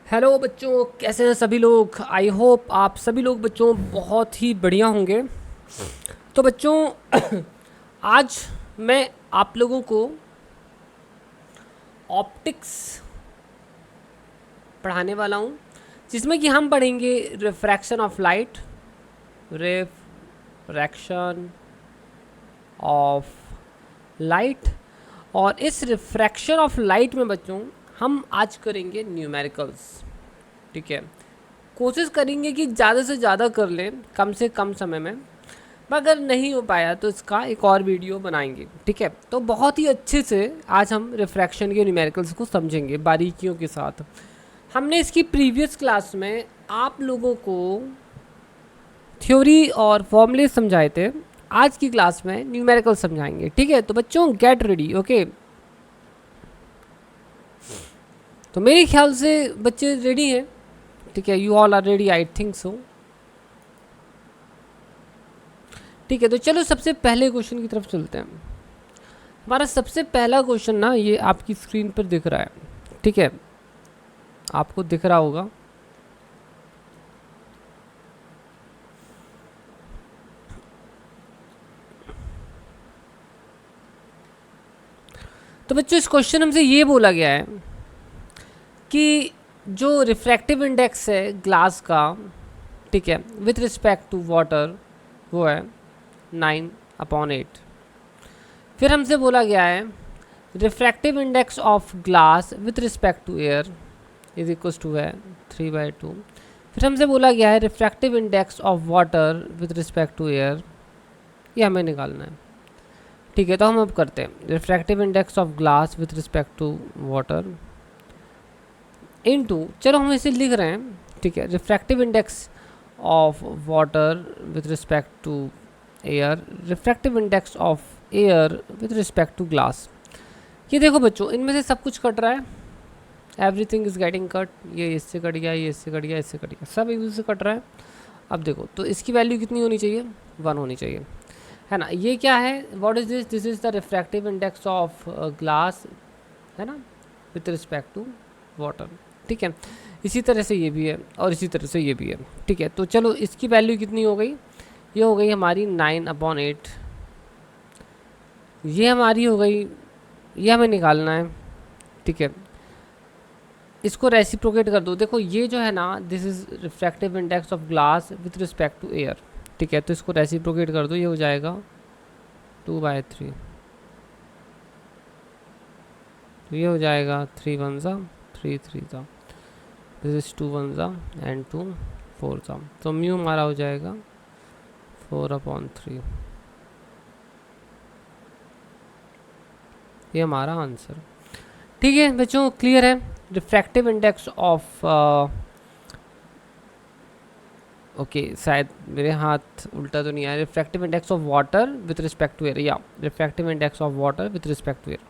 Hello बच्चों, कैसे हैं सभी लोग। आई होप आप सभी लोग बच्चों बहुत ही बढ़िया होंगे। तो बच्चों आज मैं आप लोगों को ऑप्टिक्स पढ़ाने वाला हूँ, जिसमें कि हम पढ़ेंगे refraction of light, refraction of light. और इस रिफ्रैक्शन ऑफ लाइट में बच्चों हम आज करेंगे न्यूमेरिकल्स। ठीक है, कोशिश करेंगे कि ज़्यादा से ज़्यादा कर लें कम से कम समय में। अगर नहीं हो पाया तो इसका एक और वीडियो बनाएंगे। ठीक है, तो बहुत ही अच्छे से आज हम रिफ्रैक्शन के न्यूमेरिकल्स को समझेंगे बारीकियों के साथ। हमने इसकी प्रीवियस क्लास में आप लोगों को थ्योरी और फॉर्मूले समझाए थे। आज की क्लास में न्यूमेरिकल समझाएंगे। ठीक है, तो बच्चों गेट रेडी। ओके, तो मेरे ख्याल से बच्चे रेडी हैं। ठीक है, you all are ready, I think so. ठीक है, तो चलो सबसे पहले क्वेश्चन की तरफ चलते हैं। हमारा सबसे पहला क्वेश्चन ना ये आपकी स्क्रीन पर दिख रहा है। ठीक है, आपको दिख रहा होगा। तो बच्चों इस क्वेश्चन हमसे ये बोला गया है कि जो रिफ्रैक्टिव इंडेक्स है ग्लास का, ठीक है, विथ रिस्पेक्ट टू वाटर वो है 9/8। फिर हमसे बोला गया है refractive index of glass with respect to air is equals to है 3/2। फिर हमसे बोला गया है refractive index of water with respect to air, ये हमें निकालना है। ठीक है, तो हम अब करते हैं refractive index of glass with respect to water into, चलो हम इसे लिख रहे हैं। ठीक है, refractive index of water with respect to air, refractive index of air with respect to glass. ये देखो बच्चों, इनमें से सब कुछ कट रहा है, एवरीथिंग इज गेटिंग कट। ये इससे कट गया, ये इससे कट गया, इससे कट गया, सब एक दूसरे से कट रहा है। अब देखो तो इसकी वैल्यू कितनी होनी चाहिए, 1 होनी चाहिए, है ना। ये क्या है, what is this, this is the refractive index of glass, है ना, विथ रिस्पेक्ट टू वाटर। ठीक है, इसी तरह से ये भी है और इसी तरह से ये भी है। ठीक है, तो चलो इसकी वैल्यू कितनी हो गई, ये हो गई हमारी 9/8। ये हमारी हो गई, ये हमें निकालना है। ठीक है, इसको रेसिप्रोकेट कर दो। देखो ये जो है ना, this is refractive index of glass with respect to air. ठीक है, तो इसको रेसिप्रोकेट कर दो, ये हो जाएगा 2/3। तो ये हो जाएगा 3 1 ज़ा 3 3 ज़ा, दिस इज 2 1 ज़ा एंड 2 4 ज़ा। तो म्यू हमारा हो जाएगा 4/3। ये हमारा आंसर। ठीक है बच्चों, क्लियर है। रिफ्रैक्टिव इंडेक्स ऑफ ओके, शायद मेरे हाथ उल्टा तो नहीं आया। Refractive index of water with respect to air, या refractive index of water with respect to air.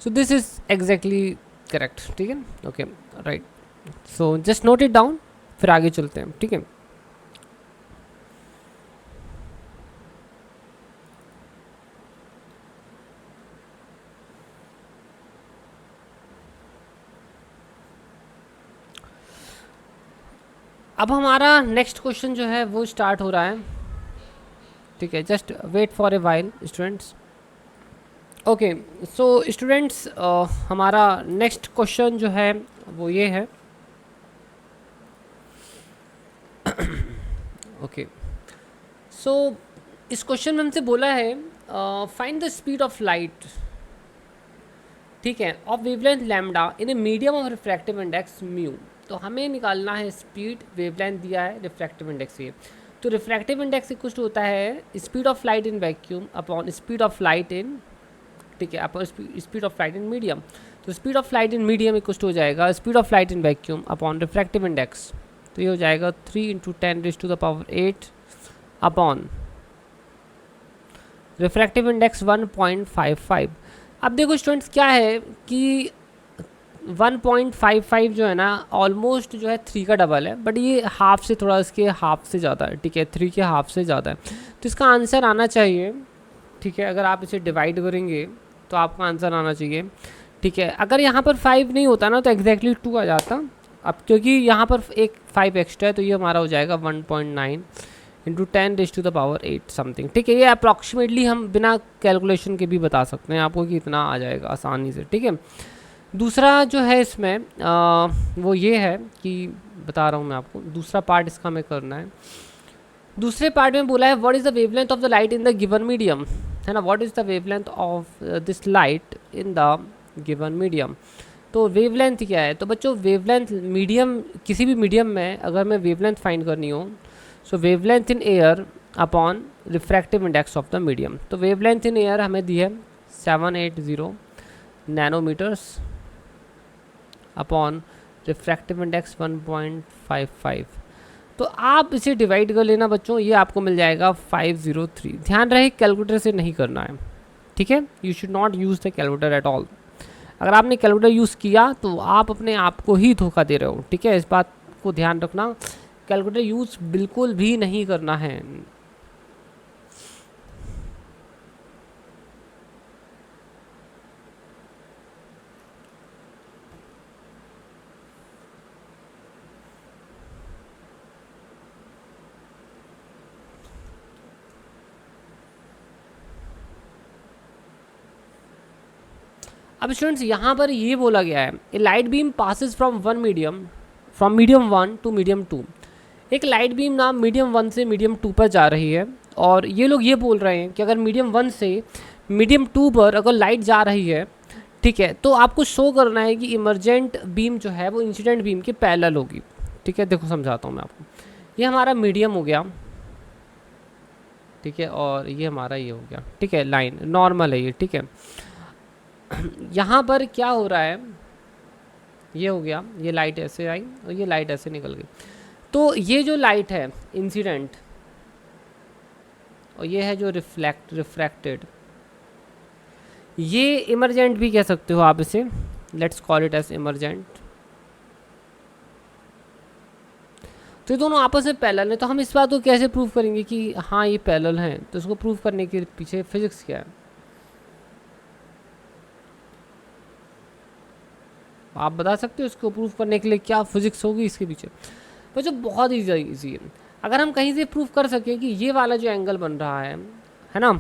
So this is exactly correct. ठीक है, okay right. So just note it down, फिर आगे चलते हैं। ठीक है, अब हमारा नेक्स्ट क्वेश्चन जो है वो स्टार्ट हो रहा है। ठीक है, just wait for a while students. Okay, so students हमारा नेक्स्ट क्वेश्चन जो है वो ये है। ओके, सो इस क्वेश्चन में हमसे बोला है find the speed of light, ठीक है, of wavelength lambda in a medium of refractive index mu. तो हमें निकालना है स्पीड, वेवलेंथ दिया है, रिफ्रैक्टिव इंडेक्स ये। तो रिफ्रैक्टिव इंडेक्स इक्वल टू होता है speed of light in vacuum upon speed of light in, ठीक है, upon speed of light in medium. तो speed of light in medium equal to हो जाएगा speed of light in vacuum upon refractive index. तो ये हो जाएगा 3 × 10⁸ upon refractive index 1.55। अब देखो स्टूडेंट्स क्या है कि 1.55 जो है ना ऑलमोस्ट जो है 3 का डबल है, बट ये हाफ से थोड़ा इसके हाफ से ज़्यादा है। ठीक है, 3 के हाफ से ज़्यादा है, तो इसका आंसर आना चाहिए। ठीक है, अगर आप इसे डिवाइड करेंगे तो आपका आंसर आना चाहिए। ठीक है, अगर यहाँ पर 5 नहीं होता ना तो एग्जैक्टली 2 आ जाता। अब क्योंकि यहाँ पर एक 5 एक्स्ट्रा है तो ये हमारा हो जाएगा 1.9 इंटू 10⁻8 समथिंग, ठीक है। ये अप्रॉक्सीमेटली हम बिना कैलकुलेशन के भी बता सकते हैं आपको कि इतना आ जाएगा आसानी से, ठीक है। दूसरा जो है इसमें वो ये है कि बता रहा हूँ मैं आपको, दूसरा पार्ट इसका हमें करना है। दूसरे पार्ट में बोला है what is the wavelength of the light in the given medium, है ना। What is the wavelength of this light in the given medium. तो वेवलेंथ क्या है, तो बच्चों वेवलेंथ मीडियम, किसी भी मीडियम में अगर मैं वेवलेंथ फाइंड करनी हो, so wavelength in air upon refractive index of the medium. तो वेवलेंथ इन एयर हमें दी है 780 नैनोमीटर्स अपॉन रिफ्रैक्टिव इंडेक्स 1.55। तो आप इसे डिवाइड कर लेना बच्चों, ये आपको मिल जाएगा 503। ध्यान रहे कैलकुलेटर से नहीं करना है, ठीक है। You should not use the calculator at all. अगर आपने कैलकुलेटर यूज़ किया तो आप अपने आप को ही धोखा दे रहे हो, ठीक है। इस बात को ध्यान रखना, कैलकुलेटर यूज़ बिल्कुल भी नहीं करना है। अब स्टूडेंट्स यहाँ पर ये बोला गया है a light beam passes from medium 1 to medium 2। एक लाइट बीम ना मीडियम 1 से मीडियम 2 पर जा रही है, और ये लोग ये बोल रहे हैं कि अगर मीडियम 1 से मीडियम 2 पर अगर लाइट जा रही है, ठीक है, तो आपको शो करना है कि इमरजेंट बीम जो है वो इंसिडेंट बीम के पैरेलल होगी, ठीक है। देखो समझाता हूँ मैं आपको। ये हमारा मीडियम हो गया, ठीक है, और ये हमारा ये हो गया, ठीक है, लाइन नॉर्मल है ये, ठीक है। यहाँ पर क्या हो रहा है, ये हो गया, ये लाइट ऐसे आई और ये लाइट ऐसे निकल गई। तो ये जो लाइट है इंसिडेंट, और ये है जो रिफ्रैक्टेड, ये इमरजेंट भी कह सकते हो आप इसे, let's call it as emergent. तो ये दोनों आपस में पैरेलल है। तो हम इस बात को कैसे प्रूव करेंगे कि हाँ ये पैरेलल हैं, तो इसको प्रूव करने के पीछे फिजिक्स क्या है आप बता सकते हो। इसको प्रूव करने के लिए क्या फिजिक्स होगी इसके पीछे, तो जो बहुत ईजी है। अगर हम कहीं से प्रूव कर सकें कि ये वाला जो एंगल बन रहा है ना,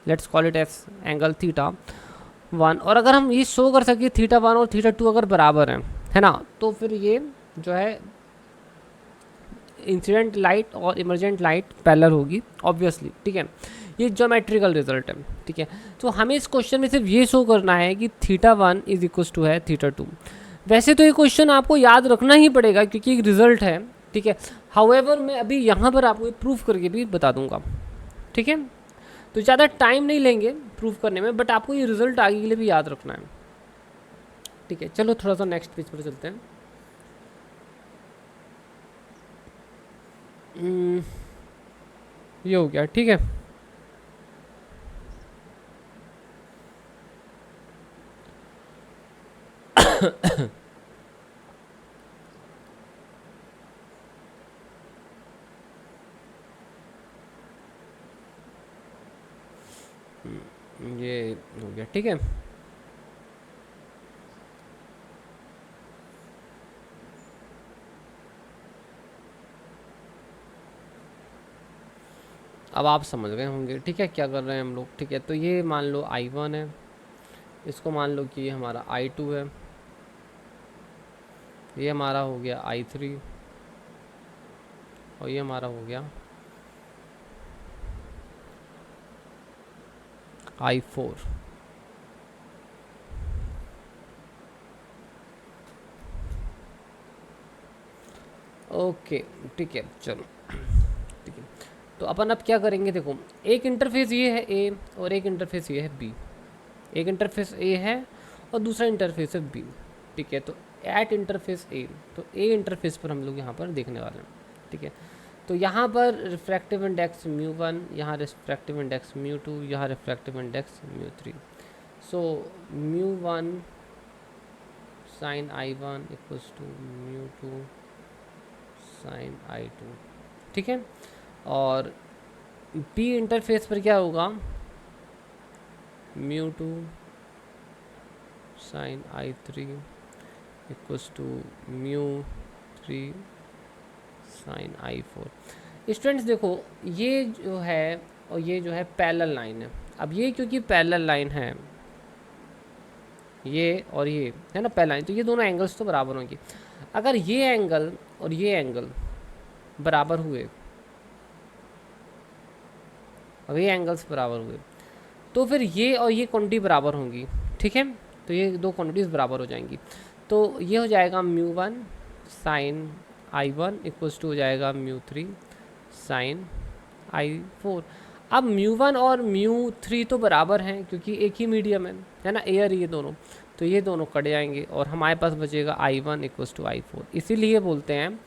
let's call it as angle θ1, और अगर हम ये शो कर सकें θ1 और θ2 अगर बराबर हैं, है ना, तो फिर ये जो है इंसिडेंट लाइट और इमरजेंट लाइट पैरेलल होगी ऑब्वियसली, ठीक है। ये ज्योमेट्रिकल रिजल्ट है, ठीक है। तो हमें इस क्वेश्चन में सिर्फ ये शो करना है कि θ1 इज इक्वल टू है θ2। वैसे तो ये क्वेश्चन आपको याद रखना ही पड़ेगा क्योंकि एक रिजल्ट है, ठीक है। हाउएवर मैं अभी यहाँ पर आपको प्रूफ करके भी बता दूंगा, ठीक है। तो ज़्यादा टाइम नहीं लेंगे प्रूफ करने में, बट आपको ये रिजल्ट आगे के लिए भी याद रखना है, ठीक है। चलो थोड़ा सा नेक्स्ट पेज पर चलते हैं। ये हो गया, ठीक है। ये हो गया, ठीक है। अब आप समझ गए होंगे, ठीक है, क्या कर रहे हैं हम लोग, ठीक है। तो ये मान लो I1 है, इसको मान लो कि ये हमारा I2 है, ये हमारा हो गया I3, और ये हमारा हो गया I4। ओके, ठीक है, चलो, ठीक है। तो अपन अब क्या करेंगे, देखो एक इंटरफेस ये है A और एक इंटरफेस ये है B। एक इंटरफेस A है और दूसरा इंटरफेस है B, ठीक है। तो एट इंटरफेस A, तो A इंटरफेस पर हम लोग यहाँ पर देखने वाले हैं, ठीक है। तो यहाँ पर रिफ्रैक्टिव इंडेक्स μ1, यहाँ रिफ्रैक्टिव इंडेक्स μ2, यहाँ refractive index μ3। So μ1 sine I1 equals to μ2 sine I2, ठीक है। और B इंटरफेस पर क्या होगा, μ2 sine I3 equals to μ 3 sine I4। Students देखो ये जो है और ये जो है पैरेलल लाइन है। अब ये क्योंकि पैरेलल लाइन है, ये और ये है ना पैरेलल लाइन, तो ये दोनों एंगल्स तो बराबर होंगे। अगर ये एंगल और ये एंगल बराबर हुए, अब ये एंगल्स बराबर हुए, तो फिर ये और ये क्वांटिटी बराबर होंगी, ठीक है। तो ये दो क्वांटिटीज़ बराबर हो जाएंगी। तो ये हो जाएगा μ1 साइन I1 इक्वल्स टू हो जाएगा μ3 साइन I4। अब μ1 और μ3 तो बराबर हैं क्योंकि एक ही मीडियम है ना, एयर ये दोनों, तो ये दोनों कट जाएंगे और हमारे पास बचेगा I1 इक्वल्स टू I4। इसीलिए बोलते हैं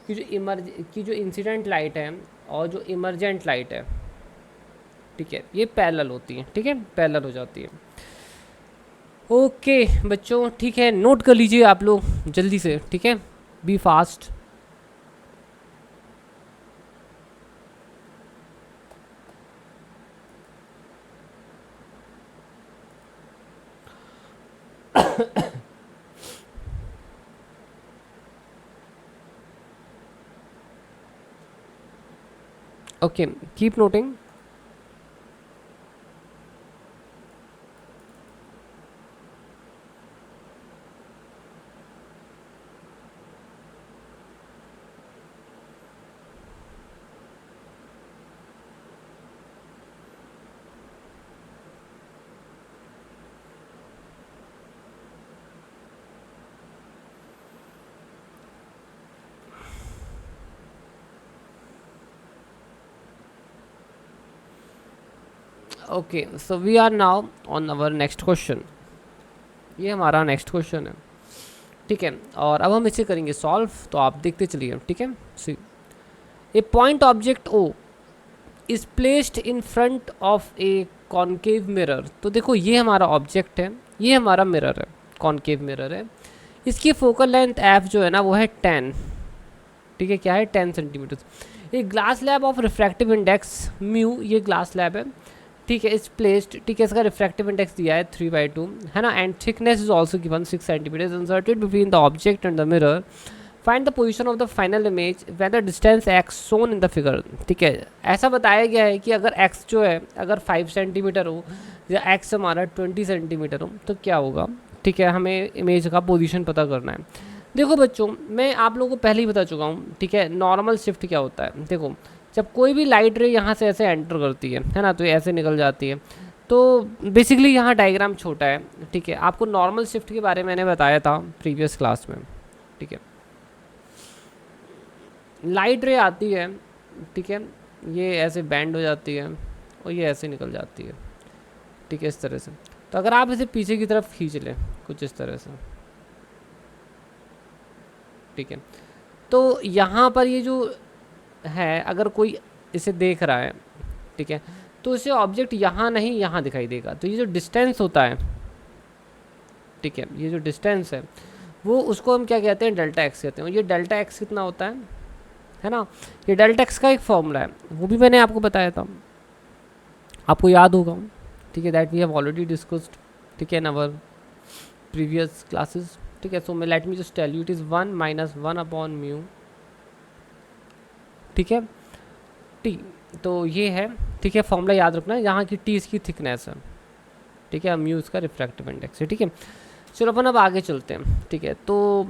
कि जो इंसिडेंट लाइट है और जो इमरजेंट लाइट है, ठीक है, ये पैरेलल होती है, ठीक है, पैरेलल हो जाती है। ओके बच्चों, ठीक है, नोट कर लीजिए आप लोग जल्दी से, ठीक है, be fast. Okay, keep noting. Okay, so we are now on our next question. ये हमारा नेक्स्ट क्वेश्चन है, ठीक है, और अब हम इसे करेंगे सॉल्व, तो आप देखते चलिए, ठीक है। See a point object O is placed in front of a concave mirror. तो देखो ये हमारा ऑब्जेक्ट है, ये हमारा मिरर है, कॉनकेव मिरर है। इसकी फोकल लेंथ एफ जो है ना वो है 10, ठीक है, क्या है 10 सेंटीमीटर। ये glass lab of refractive index mu, ये ग्लास लैब है, ठीक है, इस प्लेस्ड, ठीक है, इसका रिफ्रैक्टिव इंडेक्स दिया है 3/2 है ना, and thickness is also given 6 centimetre. Inserted between the object and the mirror, find the position of the final image when the distance x shown in the figure. ठीक है, ऐसा बताया गया है कि अगर x जो है अगर 5 सेंटीमीटर हो या x हमारा 20 सेंटीमीटर हो तो क्या होगा, ठीक है, हमें इमेज का पोजीशन पता करना है। देखो बच्चों, मैं आप लोगों को पहले ही बता चुका हूँ, ठीक है, नॉर्मल शिफ्ट क्या होता है। देखो जब कोई भी लाइट रे यहाँ से ऐसे एंटर करती है ना, तो ये ऐसे निकल जाती है, तो बेसिकली यहाँ डायग्राम छोटा है, ठीक है। आपको नॉर्मल शिफ्ट के बारे में मैंने बताया था प्रीवियस क्लास में, ठीक है। लाइट रे आती है, ठीक है, ये ऐसे बैंड हो जाती है और ये ऐसे निकल जाती है, ठीक है, इस तरह से। तो अगर आप इसे पीछे की तरफ खींच लें कुछ इस तरह से, ठीक है, तो यहाँ पर ये जो है अगर कोई इसे देख रहा है, ठीक है, तो इसे ऑब्जेक्ट यहाँ नहीं यहाँ दिखाई देगा। तो ये जो डिस्टेंस होता है, ठीक है, ये जो डिस्टेंस है वो उसको हम क्या कहते हैं, डेल्टा एक्स कहते हैं। ये डेल्टा एक्स कितना होता है ना, ये डेल्टा एक्स का एक फॉर्मूला है, वो भी मैंने आपको बताया था, आपको याद होगा, ठीक है, that we have already discussed, ठीक है, इन आवर प्रीवियस क्लासेस, ठीक है। सो मैं let me just tell you, it is 1 - 1/μ, ठीक है, टी। तो ये है, ठीक है, फॉर्मूला याद रखना है, यहाँ की टी इसकी थिकनेस है, ठीक है, म्यू इसका रिफ्रैक्टिव इंडेक्स है, ठीक है। चलो अपन अब आगे चलते हैं, ठीक है। तो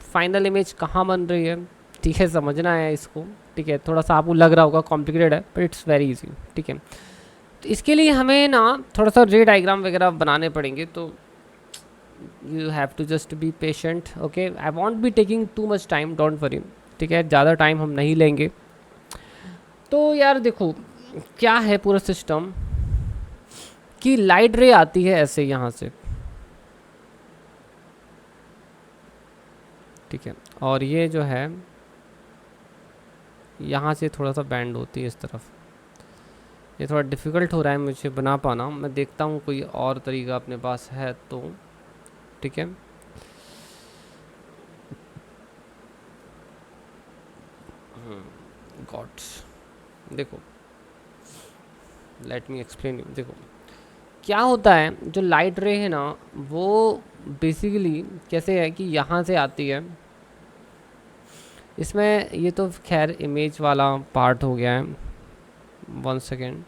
फाइनल इमेज कहाँ बन रही है, ठीक है, समझना है इसको, ठीक है। थोड़ा सा आपको लग रहा होगा कॉम्प्लिकेटेड है, बट इट्स वेरी इजी, ठीक है। तो इसके लिए हमें ना थोड़ा सा रे डायग्राम वगैरह बनाने पड़ेंगे, तो you have to just be patient, okay. I won't be taking too much time, don't worry, ठीक है, ज़्यादा टाइम हम नहीं लेंगे। तो यार देखो क्या है पूरा सिस्टम कि लाइट रे आती है ऐसे यहाँ से, ठीक है, और ये जो है यहाँ से थोड़ा सा बैंड होती है इस तरफ। ये थोड़ा डिफ़िकल्ट हो रहा है मुझे बना पाना, मैं देखता हूँ कोई और तरीका अपने पास है तो, ठीक है। गॉड्स, देखो लेट मी एक्सप्लेन यू। देखो क्या होता है, जो लाइट रे है ना वो बेसिकली कैसे है कि यहाँ से आती है, इसमें ये तो खैर इमेज वाला पार्ट हो गया है। 1 सेकेंड,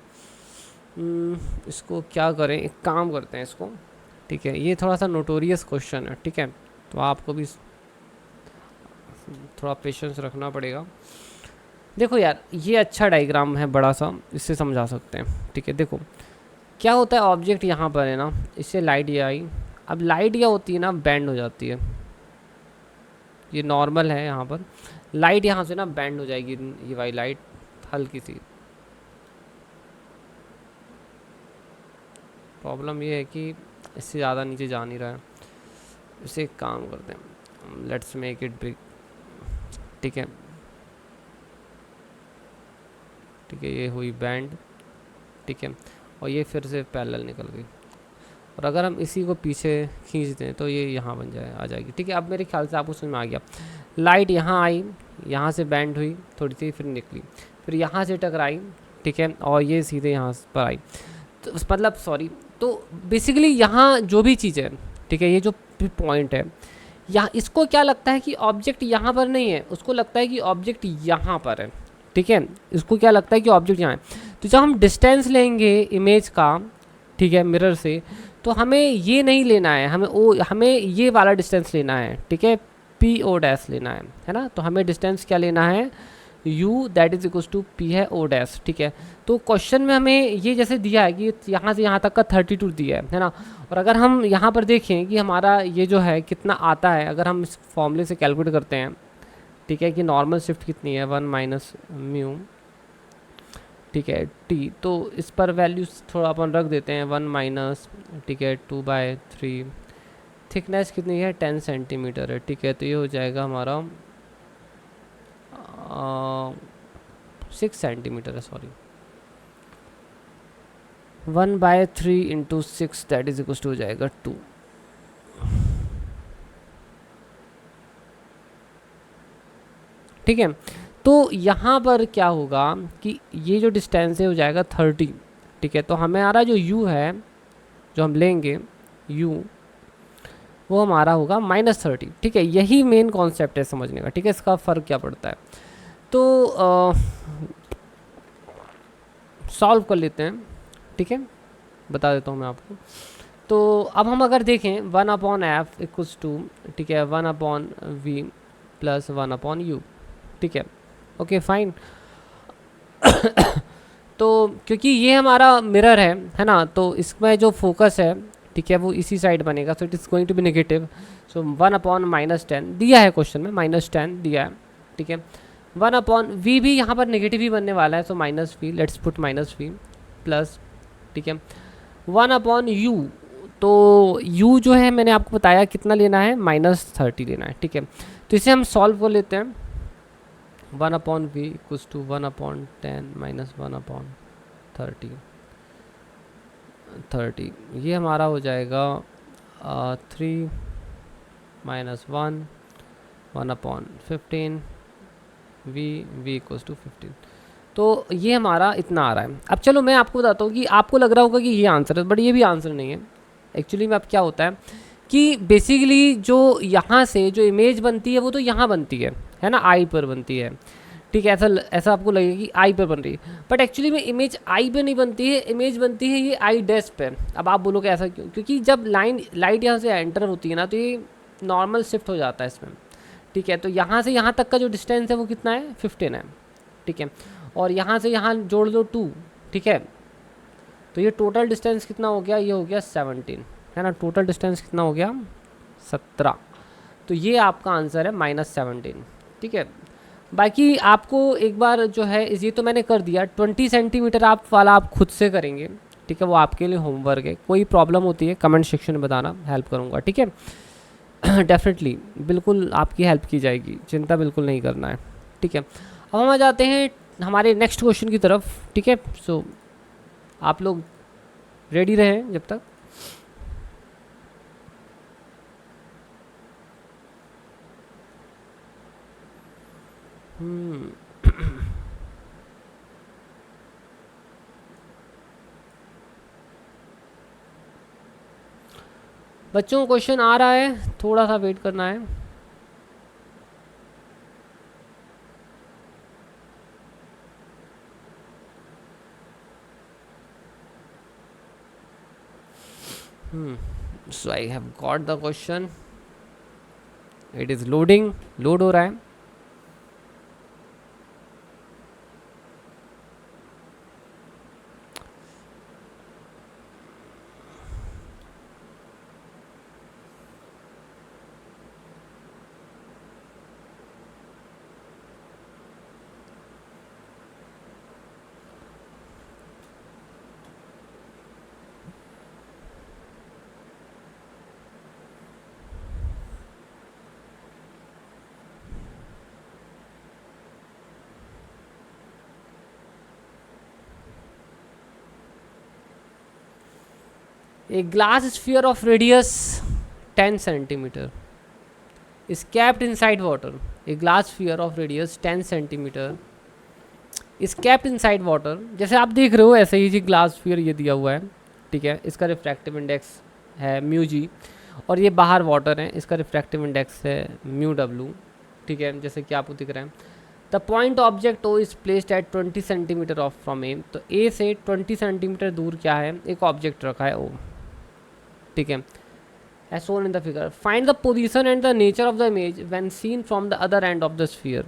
इसको क्या करें, एक काम करते हैं इसको, ठीक है। ये थोड़ा सा नोटोरियस क्वेश्चन है, ठीक है, तो आपको भी थोड़ा पेशेंस रखना पड़ेगा। देखो यार, ये अच्छा डायग्राम है बड़ा सा, इससे समझा सकते हैं, ठीक है। देखो क्या होता है, ऑब्जेक्ट यहाँ पर है ना, इससे लाइट ये आई, अब लाइट क्या होती है ना, बैंड हो जाती है। ये नॉर्मल है, यहाँ पर लाइट यहाँ से ना बैंड हो जाएगी, ये वाली लाइट हल्की सी। प्रॉब्लम ये है कि इससे ज़्यादा नीचे जा नहीं रहा है। इसे एक काम करते हैं, लेट्स मेक इट बिग, ठीक है, ठीक है। ये हुई बैंड, ठीक है, और ये फिर से पैरेलल निकल गई, और अगर हम इसी को पीछे खींच दें तो ये यहाँ बन जाए, आ जाएगी, ठीक है। अब मेरे ख्याल से आपको समझ में आ गया। लाइट यहाँ आई, यहाँ से बैंड हुई थोड़ी सी, फिर निकली, फिर यहाँ से टकराई, ठीक है, और ये सीधे यहाँ पर आई। तो मतलब सॉरी, तो बेसिकली यहाँ जो भी चीज़ है, ठीक है, ये जो पॉइंट है यहाँ, इसको क्या लगता है कि ऑब्जेक्ट यहाँ पर नहीं है, उसको लगता है कि ऑब्जेक्ट यहाँ पर है, ठीक है। इसको क्या लगता है कि ऑब्जेक्ट यहाँ है। तो जब हम डिस्टेंस लेंगे इमेज का, ठीक है, मिरर से, तो हमें ये नहीं लेना है, हमें ये वाला डिस्टेंस लेना है, ठीक है, पी ओ डैश लेना है ना। तो हमें डिस्टेंस क्या लेना है, u that is equal to p है o डैश, ठीक है। तो क्वेश्चन में हमें ये जैसे दिया है कि यहाँ से यहाँ तक का 32 दिया है ना। और अगर हम यहाँ पर देखें कि हमारा ये जो है कितना आता है, अगर हम इस फॉर्मूले से कैलकुलेट करते हैं, ठीक है, कि नॉर्मल शिफ्ट कितनी है, 1 माइनस म्यू, ठीक है, टी, तो इस पर वैल्यूज थोड़ा अपन रख देते हैं, 1 माइनस, ठीक है, 2/3, थिकनेस कितनी है, 10 सेंटीमीटर है, ठीक है। तो ये हो जाएगा हमारा 6 सेंटीमीटर है, sorry, 1/3 into 6 that is equal to हो जाएगा 2। ठीक है, तो यहाँ पर क्या होगा कि ये जो डिस्टेंस है हो जाएगा 30, ठीक है। तो हमें आ रहा जो u है, जो हम लेंगे u, वो हमारा होगा -30, ठीक है। यही मेन कॉन्सेप्ट है समझने का, ठीक है। इसका फ़र्क क्या पड़ता है, तो सॉल्व कर लेते हैं, ठीक है, बता देता हूँ मैं आपको। तो अब हम अगर देखें 1/f इक्वल्स टू, ठीक है, 1/v प्लस 1/u, ठीक है, ओके फाइन। तो क्योंकि ये हमारा मिरर है ना, तो इसमें जो फोकस है, ठीक है, वो इसी साइड बनेगा, so it is going to be negative. So 1/-10 दिया है क्वेश्चन में, -10 दिया है, ठीक है। 1/v भी यहाँ पर नेगेटिव ही बनने वाला है, सो -v, let's put -v plus, ठीक है, 1/u। तो u जो है मैंने आपको बताया कितना लेना है, -30 लेना है, ठीक है। तो इसे हम सॉल्व कर लेते हैं, 1/v इक्वल्स टू 1/10 माइनस 1/30, ये हमारा हो जाएगा 3 माइनस 1/15, v इक्वल्स टू 15। तो ये हमारा इतना आ रहा है। अब चलो मैं आपको बताता हूँ कि आपको लग रहा होगा कि ये आंसर है, बट ये भी आंसर नहीं है एक्चुअली में। अब क्या होता है कि बेसिकली जो यहाँ से जो इमेज बनती है वो तो यहाँ बनती है ना, आई पर बनती है, ठीक है। ऐसा आपको लगेगा कि आई पर बन रही है, बट एक्चुअली में इमेज आई पे नहीं बनती है, इमेज बनती है ये आई डैश पे। अब आप बोलोगे ऐसा क्यों, क्योंकि जब लाइट यहाँ से एंटर होती है ना, तो ये नॉर्मल शिफ्ट हो जाता है इसमें, ठीक है। तो यहाँ से यहाँ तक का जो डिस्टेंस है वो कितना है, 15 है, ठीक है। और यहाँ से यहाँ जोड़ दो 2, ठीक है। तो ये टोटल डिस्टेंस कितना हो गया, ये हो गया 17, है ना। टोटल डिस्टेंस कितना हो गया, 17। तो ये आपका आंसर है -17, ठीक है। बाकी आपको एक बार जो है ये तो मैंने कर दिया, 20 सेंटीमीटर आप वाला आप खुद से करेंगे, ठीक है, वो आपके लिए होमवर्क है। कोई प्रॉब्लम होती है कमेंट सेक्शन में बताना, हेल्प करूँगा, ठीक है। डेफिनेटली बिल्कुल आपकी हेल्प की जाएगी, चिंता बिल्कुल नहीं करना है, ठीक है। अब हम आ जाते हैं हमारे नेक्स्ट क्वेश्चन की तरफ, ठीक है। सो आप लोग रेडी रहें जब तक। बच्चों क्वेश्चन आ रहा है, थोड़ा सा वेट करना है। So I have got the question, it is loading, load हो रहा है. A glass sphere of radius 10 centimeter is kept inside water. A glass sphere of radius 10 centimeter is kept inside water. जैसे आप देख रहे हो ऐसे ही जी ग्लास स्फीयर ये दिया हुआ है, ठीक है. इसका रिफ्रैक्टिव इंडेक्स है म्यू जी, और ये बाहर वाटर है, इसका रिफ्रैक्टिव इंडेक्स है म्यू डब्ल्यू, ठीक है, जैसे कि आपको दिख रहा है. The point object O is placed at 20 centimetre off from A. तो ए से 20 सेंटीमीटर दूर क्या है, एक ऑब्जेक्ट रखा है ओ, ठीक है, as shown in the figure. Find the position and the nature of the image when seen from the other end of the sphere.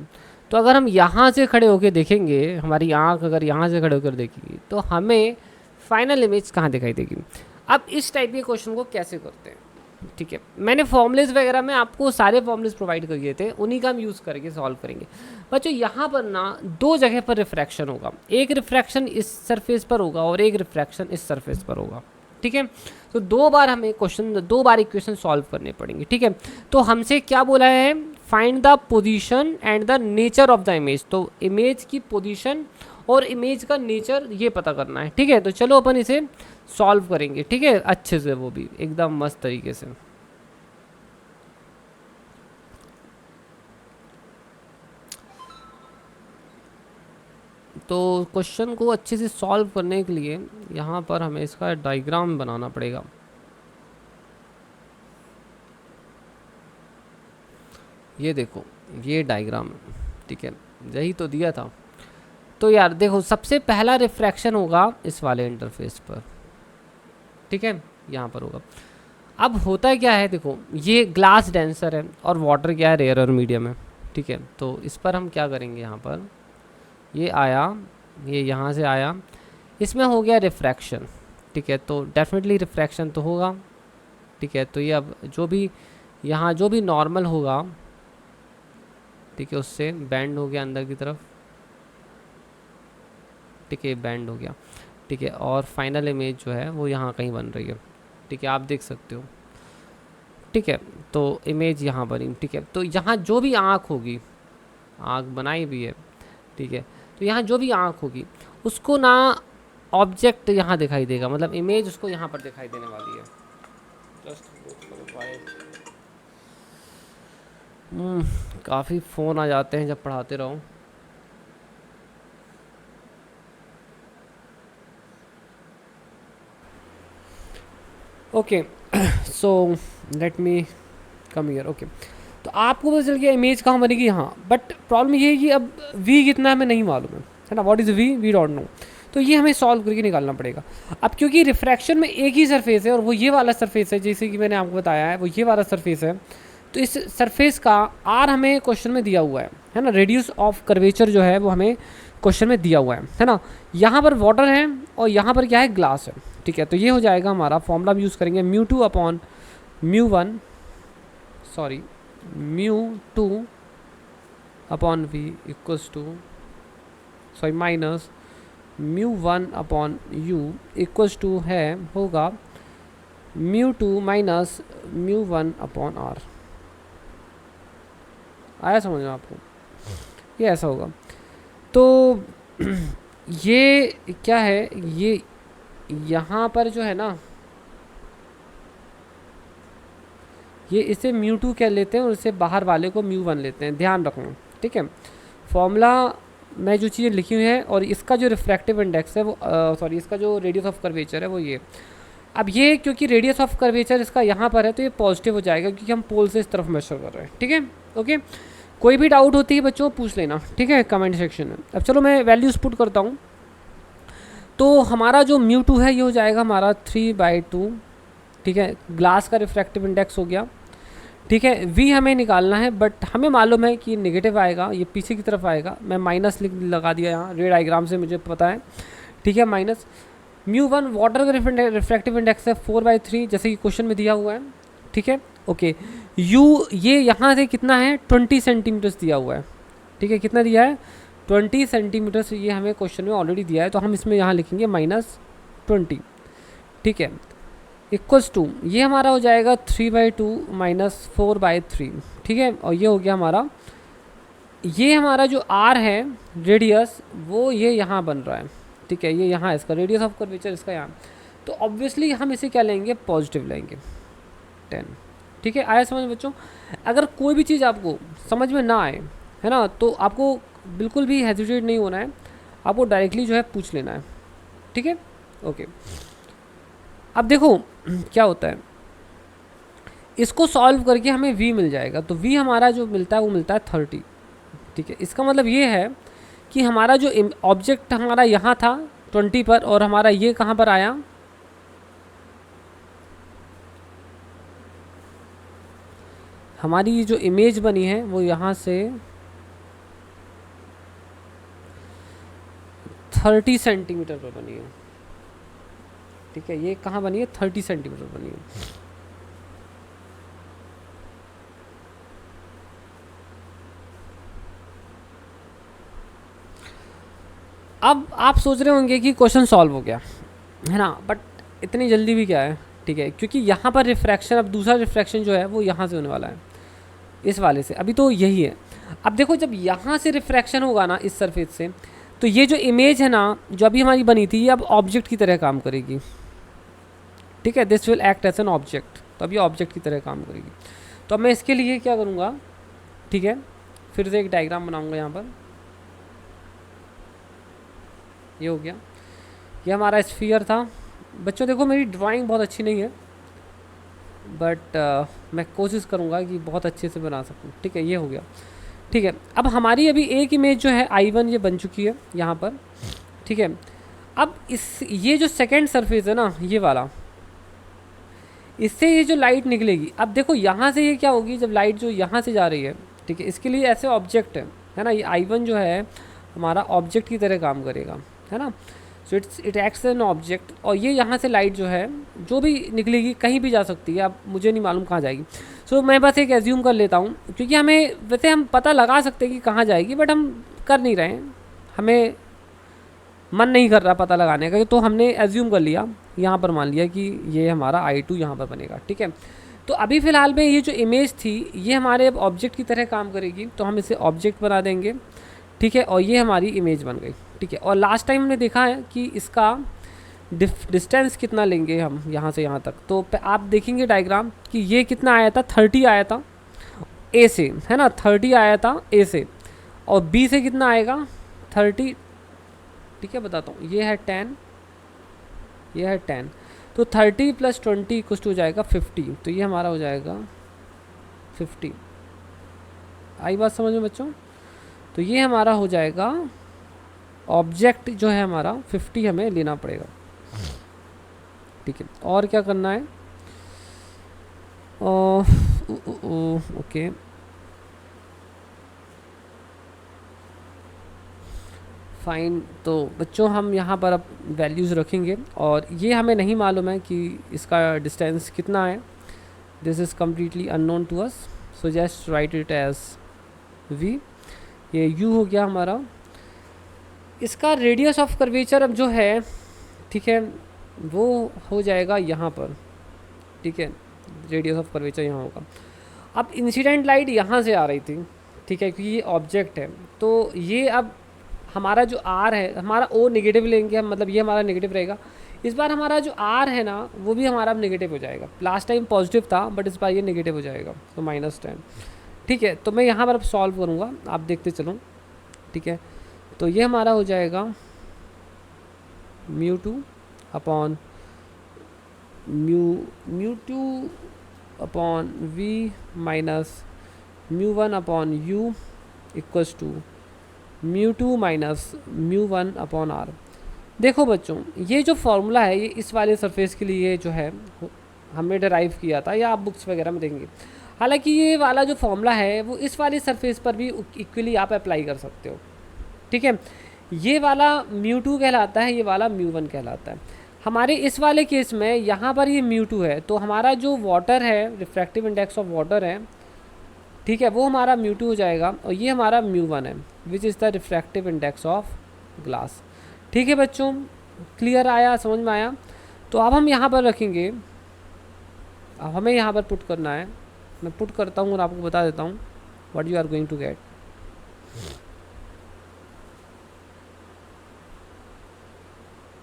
तो अगर हम यहाँ से खड़े होकर देखेंगे, हमारी आँख अगर यहाँ से खड़े होकर देखेगी तो हमें फाइनल इमेज कहाँ दिखाई देगी. अब इस टाइप के क्वेश्चन को कैसे करते हैं, ठीक है. मैंने फॉर्मुलेज वगैरह में आपको सारे फॉर्मुलेज प्रोवाइड कर दिए थे, उन्हीं का हम यूज़ करके सॉल्व करेंगे. बच्चों यहाँ पर ना दो जगह पर रिफ्रैक्शन होगा, एक रिफ्रैक्शन इस सरफेस पर होगा और एक रिफ्रैक्शन इस सरफेस पर होगा, ठीक है. तो दो बार हमें क्वेश्चन, दो बार इक्वेशन सॉल्व करने पड़ेंगे, ठीक है. तो हमसे क्या बोला है, find the position and the nature of the image. तो इमेज की पोजीशन और इमेज का नेचर ये पता करना है, ठीक है. तो चलो अपन इसे सॉल्व करेंगे, ठीक है, अच्छे से, वो भी एकदम मस्त तरीके से. तो क्वेश्चन को अच्छे से सॉल्व करने के लिए यहाँ पर हमें इसका डायग्राम बनाना पड़ेगा. ये देखो, ये डायग्राम है, ठीक है, यही तो दिया था. तो यार देखो, सबसे पहला रिफ्रैक्शन होगा इस वाले इंटरफेस पर, ठीक है, यहाँ पर होगा. अब होता है क्या है, देखो ये ग्लास डेंसर है और वाटर क्या है, रेयर और मीडियम है, ठीक है. तो इस पर हम क्या करेंगे, यहाँ पर ये आया, ये यहाँ से आया, इसमें हो गया रिफ्रैक्शन, ठीक है. तो डेफिनेटली रिफ्रैक्शन तो होगा, ठीक है. तो ये अब जो भी यहाँ जो भी नॉर्मल होगा, ठीक है, उससे बैंड हो गया अंदर की तरफ, ठीक है, बैंड हो गया, ठीक है. और फाइनल इमेज जो है वो यहाँ कहीं बन रही है, ठीक है, आप देख सकते हो, ठीक है. तो इमेज यहाँ बनी, ठीक है. तो यहाँ जो भी आँख होगी, आँख बनाई भी है, ठीक है. तो यहाँ जो भी आँख होगी उसको ना ऑब्जेक्ट यहाँ दिखाई देगा, मतलब इमेज उसको यहाँ पर दिखाई देने वाली है. काफ़ी फ़ोन आ जाते हैं जब पढ़ाते रहो. Okay, so let me come here. Okay, तो आपको पता चल गया इमेज कहाँ बनेगी, यहाँ. बट प्रॉब्लम ये है कि अब v कितना हमें नहीं मालूम है ना, what is v, we don't know. तो ये हमें सॉल्व करके निकालना पड़ेगा. अब क्योंकि रिफ्रैक्शन में एक ही सरफेस है और वो ये वाला सरफेस है, जैसे कि मैंने आपको बताया है, वो ये वाला सरफेस है. तो इस सरफेस का आर हमें क्वेश्चन में दिया हुआ है ना, रेडियस ऑफ कर्वेचर जो है वो हमें क्वेश्चन में दिया हुआ है ना. यहाँ पर वाटर है और यहाँ पर क्या है, ग्लास है, ठीक है. तो ये हो जाएगा हमारा फॉर्मूला, हम यूज़ करेंगे mu two upon mu one, sorry mu two upon v equals to, sorry minus mu one upon u equals to है, होगा mu two minus mu one upon r. आया समझ में आपको, ये ऐसा होगा. तो ये क्या है, ये यहाँ पर जो है ना, ये इसे म्यू टू कह लेते हैं और इसे बाहर वाले को म्यू वन लेते हैं, ध्यान रखना, ठीक है. फॉर्मूला में जो चीज़ें लिखी हुई हैं और इसका जो रिफ्रैक्टिव इंडेक्स है वो, सॉरी, इसका जो रेडियस ऑफ कर्वेचर है वो ये. अब ये क्योंकि रेडियस ऑफ कर्वेचर इसका यहाँ पर है तो ये पॉजिटिव हो जाएगा क्योंकि हम पोल से इस तरफ मेजर कर रहे हैं, ठीक है. ओके, कोई भी डाउट होती है बच्चों पूछ लेना, ठीक है, कमेंट सेक्शन में. अब चलो मैं वैल्यूज पुट करता हूँ. तो हमारा जो म्यू टू है ये हो जाएगा हमारा 3/2, ठीक है, ग्लास का रिफ्रैक्टिव इंडेक्स हो गया, ठीक है। v हमें निकालना है, बट हमें मालूम है कि नेगेटिव आएगा, ये पीछे की तरफ आएगा, मैं माइनस लगा दिया यहाँ रे डायग्राम से, मुझे पता है, ठीक है। माइनस μ1 वाटर का रिफ्रैक्टिव इंडेक्स है 4/3, जैसे कि क्वेश्चन में दिया हुआ है, ठीक है, ओके। u ये यहाँ से कितना है 20 सेंटीमीटर्स दिया हुआ है, ठीक है, कितना दिया है 20 सेंटीमीटर्स, ये हमें क्वेश्चन में ऑलरेडी दिया है, तो हम इसमें यहाँ लिखेंगे -20, ठीक है, इक्वल्स टू ये हमारा हो जाएगा 3/2 - 4/3, ठीक है। और ये हो गया हमारा, ये हमारा जो r है रेडियस वो ये यहाँ बन रहा है, ठीक है, ये यहाँ इसका रेडियस ऑफ कर्वेचर इसका यहाँ, तो ऑब्वियसली हम इसे क्या लेंगे पॉजिटिव लेंगे 10, ठीक है। आया समझ बच्चों? अगर कोई भी चीज़ आपको समझ में ना आए, है ना, तो आपको बिल्कुल भी हेजिटेट नहीं होना है, आपको डायरेक्टली जो है पूछ लेना है, ठीक है, ओके। अब देखो क्या होता है, इसको सॉल्व करके हमें v मिल जाएगा, तो v हमारा जो मिलता है वो मिलता है 30, ठीक है। इसका मतलब ये है कि हमारा जो ऑब्जेक्ट हमारा यहाँ था 20 पर, और हमारा ये कहाँ पर आया, हमारी जो इमेज बनी है वो यहाँ से 30 सेंटीमीटर पर बनी है, ठीक है, ये कहाँ बनी है 30 सेंटीमीटर बनी है। अब आप सोच रहे होंगे कि क्वेश्चन सॉल्व हो गया, है ना, बट इतनी जल्दी भी क्या है, ठीक है, क्योंकि यहाँ पर रिफ्रैक्शन, अब दूसरा रिफ्रैक्शन जो है वो यहाँ से होने वाला है, इस वाले से, अभी तो यही है। अब देखो जब यहाँ से रिफ्रैक्शन होगा ना इस सरफेस से, तो ये जो इमेज है ना जो अभी हमारी बनी थी, ये अब ऑब्जेक्ट की तरह काम करेगी, ठीक है, this will act as an object, तो अब ये ऑब्जेक्ट की तरह काम करेगी। तो अब मैं इसके लिए क्या करूँगा, ठीक है, फिर से एक डायग्राम बनाऊँगा यहाँ पर, ये हो गया, ये हमारा स्फीयर था। बच्चों देखो मेरी ड्राइंग बहुत अच्छी नहीं है, बट मैं कोशिश करूँगा कि बहुत अच्छे से बना सकूँ, ठीक है, ये हो गया, ठीक है। अब हमारी अभी एक इमेज जो है I1 ये बन चुकी है यहाँ पर, ठीक है। अब इस ये जो सेकेंड सरफेस है ना ये वाला, इससे ये जो लाइट निकलेगी, अब देखो यहाँ से ये क्या होगी, जब लाइट जो यहाँ से जा रही है, ठीक है, इसके लिए ऐसे ऑब्जेक्ट है ना, ये I1 जो है हमारा ऑब्जेक्ट की तरह काम करेगा, है ना, so it acts an object, और ये यहाँ से लाइट जो है जो भी निकलेगी कहीं भी जा सकती है, अब मुझे नहीं मालूम कहाँ जाएगी, सो मैं बस एक एज्यूम कर लेता हूँ, क्योंकि हमें वैसे हम पता लगा सकते हैं कि कहाँ जाएगी, बट हम कर नहीं रहे हैं, हमें मन नहीं कर रहा पता लगाने का, तो हमने एज्यूम कर लिया, यहाँ पर मान लिया कि ये हमारा I2 यहाँ पर बनेगा, ठीक है। तो अभी फ़िलहाल में ये जो इमेज थी ये हमारे अब ऑब्जेक्ट की तरह काम करेगी, तो हम इसे ऑब्जेक्ट बना देंगे, ठीक है, और ये हमारी इमेज बन गई, ठीक है। और लास्ट टाइम हमने देखा है कि इसका डिस्टेंस कितना लेंगे हम यहाँ से यहाँ तक, तो आप देखेंगे डायग्राम कि ये कितना आया था 30 आया था ए से, है ना, 30 आया था ए से, और बी से कितना आएगा 30, ठीक है, बताता हूँ, ये है 10, ये है 10, तो 30 + 20 कुछ हो जाएगा 50, तो ये हमारा हो जाएगा 50। आई बात समझ में बच्चों? तो ये हमारा हो जाएगा ऑब्जेक्ट जो है हमारा 50 हमें लेना पड़ेगा, ठीक है। और क्या करना है, ओके, फाइन। तो बच्चों हम यहाँ पर अब वैल्यूज़ रखेंगे, और ये हमें नहीं मालूम है कि इसका डिस्टेंस कितना है, this is completely unknown to us, so just write it as v, ये u हो गया हमारा। इसका रेडियस ऑफ कर्वेचर अब जो है, ठीक है, वो हो जाएगा यहाँ पर, ठीक है, रेडियस ऑफ कर्वेचर यहाँ होगा। अब इंसिडेंट लाइट यहाँ से आ रही थी, ठीक है, क्योंकि ये ऑब्जेक्ट है, तो ये अब हमारा जो r है, हमारा o नेगेटिव लेंगे हम, मतलब ये हमारा नेगेटिव रहेगा। इस बार हमारा जो r है ना वो भी हमारा अब नेगेटिव हो जाएगा, लास्ट टाइम पॉजिटिव था बट इस बार ये नेगेटिव हो जाएगा, तो -10, ठीक है। तो मैं यहाँ पर अब सॉल्व करूँगा, आप देखते चलो, ठीक है। तो ये हमारा हो जाएगा μ2 upon μ2 upon v minus μ1 upon u equals to μ2 minus μ1 upon r। देखो बच्चों ये जो फॉर्मूला है ये इस वाले सरफेस के लिए जो है हमने डिराइव किया था, या आप बुक्स वगैरह में देखेंगे। हालांकि ये वाला जो फॉर्मूला है वो इस वाली सरफेस पर भी इक्वली आप अप्लाई कर सकते हो, ठीक है। ये वाला म्यू 2 कहलाता है, ये वाला म्यू 1 कहलाता है। हमारे इस वाले केस में यहाँ पर ये म्यू 2 है, तो हमारा जो वाटर है, रिफ्रैक्टिव इंडेक्स ऑफ वाटर है, ठीक है, वो हमारा म्यू 2 हो जाएगा, और ये हमारा म्यू 1 है which is the refractive index of glass. ठीक है बच्चों, क्लियर आया, समझ में आया? तो अब हम यहाँ पर रखेंगे, अब हमें यहाँ पर पुट करना है। मैं पुट करता हूँ और आपको बता देता हूँ what you are going to get.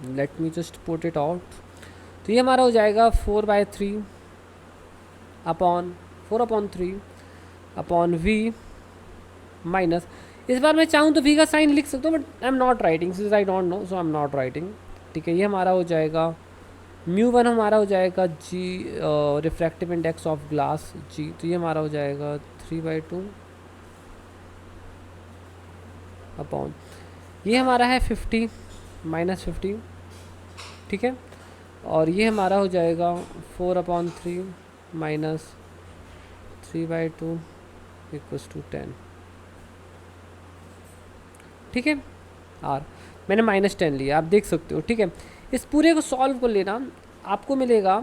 Let me just put it out. तो ये हमारा हो जाएगा 4/3 अपॉन 4/3 अपॉन वी माइनस, इस बार मैं चाहूँ तो वी का साइन लिख सकता हूँ, but I am not writing since I don't know, so I am not writing. ठीक है, ये हमारा हो जाएगा म्यू 1 हमारा हो जाएगा जी रिफ्रैक्टिव इंडेक्स ऑफ ग्लास जी, तो ये हमारा हो जाएगा 3/2 अपॉन, ये हमारा है 50 -50, ठीक है, और ये हमारा हो जाएगा 4/3 माइनस 3/2 इक्वल्स टू 10, ठीक है। और मैंने -10 लिया, आप देख सकते हो, ठीक है। इस पूरे को सॉल्व कर लेना, आपको मिलेगा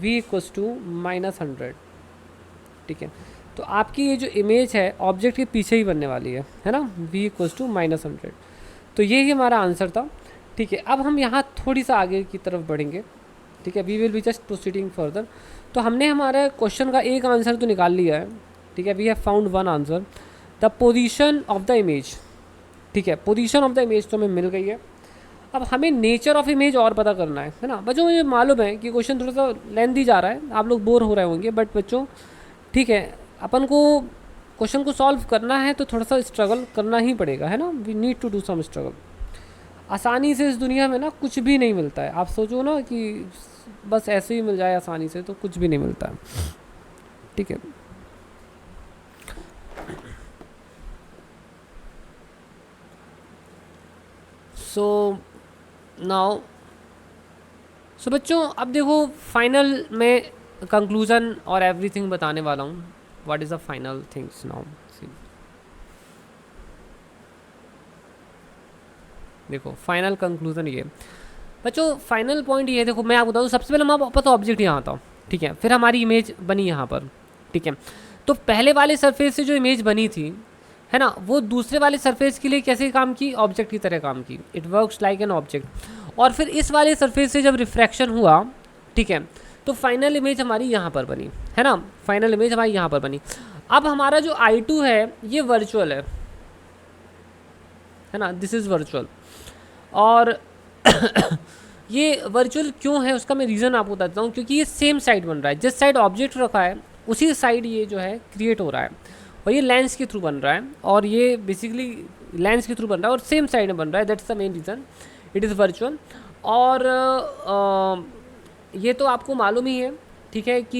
v इक्वल्स टू -100, ठीक है। तो आपकी ये जो इमेज है ऑब्जेक्ट के पीछे ही बनने वाली है ना, v इक्वल्स टू -100। तो ये ही हमारा आंसर था, ठीक है। अब हम यहाँ थोड़ी सा आगे की तरफ बढ़ेंगे, ठीक है, we will be just proceeding further. तो हमने हमारे क्वेश्चन का एक आंसर तो निकाल लिया है, ठीक है, we have found one answer, the position of the image, ठीक है, पोजीशन ऑफ द इमेज तो हमें मिल गई है। अब हमें नेचर ऑफ इमेज और पता करना है ना बच्चों। मुझे मालूम है कि क्वेश्चन थोड़ा सा लेंथी जा रहा है, आप लोग बोर हो रहे होंगे, बट बच्चों ठीक है, अपन को क्वेश्चन को सॉल्व करना है तो थोड़ा सा स्ट्रगल करना ही पड़ेगा, है ना, we need to do some struggle. आसानी से इस दुनिया में ना कुछ भी नहीं मिलता है, आप सोचो ना कि बस ऐसे ही मिल जाए आसानी से, तो कुछ भी नहीं मिलता है, ठीक है। सो नाउ, सो बच्चों अब देखो फाइनल में कंक्लूजन और एवरीथिंग बताने वाला हूँ। What is the final things now, देखो फाइनल कंक्लूजन ये बच्चों, फाइनल पॉइंट ये देखो, मैं आपको बताऊँ, सबसे पहले हमारे पास ऑब्जेक्ट यहाँ था, ठीक है, फिर हमारी इमेज बनी यहाँ पर, ठीक है। तो पहले वाले सरफेस से जो इमेज बनी थी, है ना, वो दूसरे वाले सरफेस के लिए कैसे काम की, ऑब्जेक्ट की तरह काम की, it works like an object. और फिर इस वाले सरफेस से जब रिफ्रैक्शन हुआ, ठीक है, तो फाइनल इमेज हमारी यहाँ पर बनी, है ना, फाइनल इमेज हमारी यहाँ पर बनी। अब हमारा जो I2 है ये वर्चुअल है ना, दिस इज़ वर्चुअल। और ये वर्चुअल क्यों है उसका मैं रीज़न आपको बताता हूँ, क्योंकि ये सेम साइड बन रहा है, जिस साइड ऑब्जेक्ट रखा है उसी साइड ये जो है क्रिएट हो रहा है, और ये लेंस के थ्रू बन रहा है, और ये बेसिकली लेंस के थ्रू बन रहा है और सेम साइड में बन रहा है, that's the main reason it is virtual. और ये तो आपको मालूम ही है, ठीक है, कि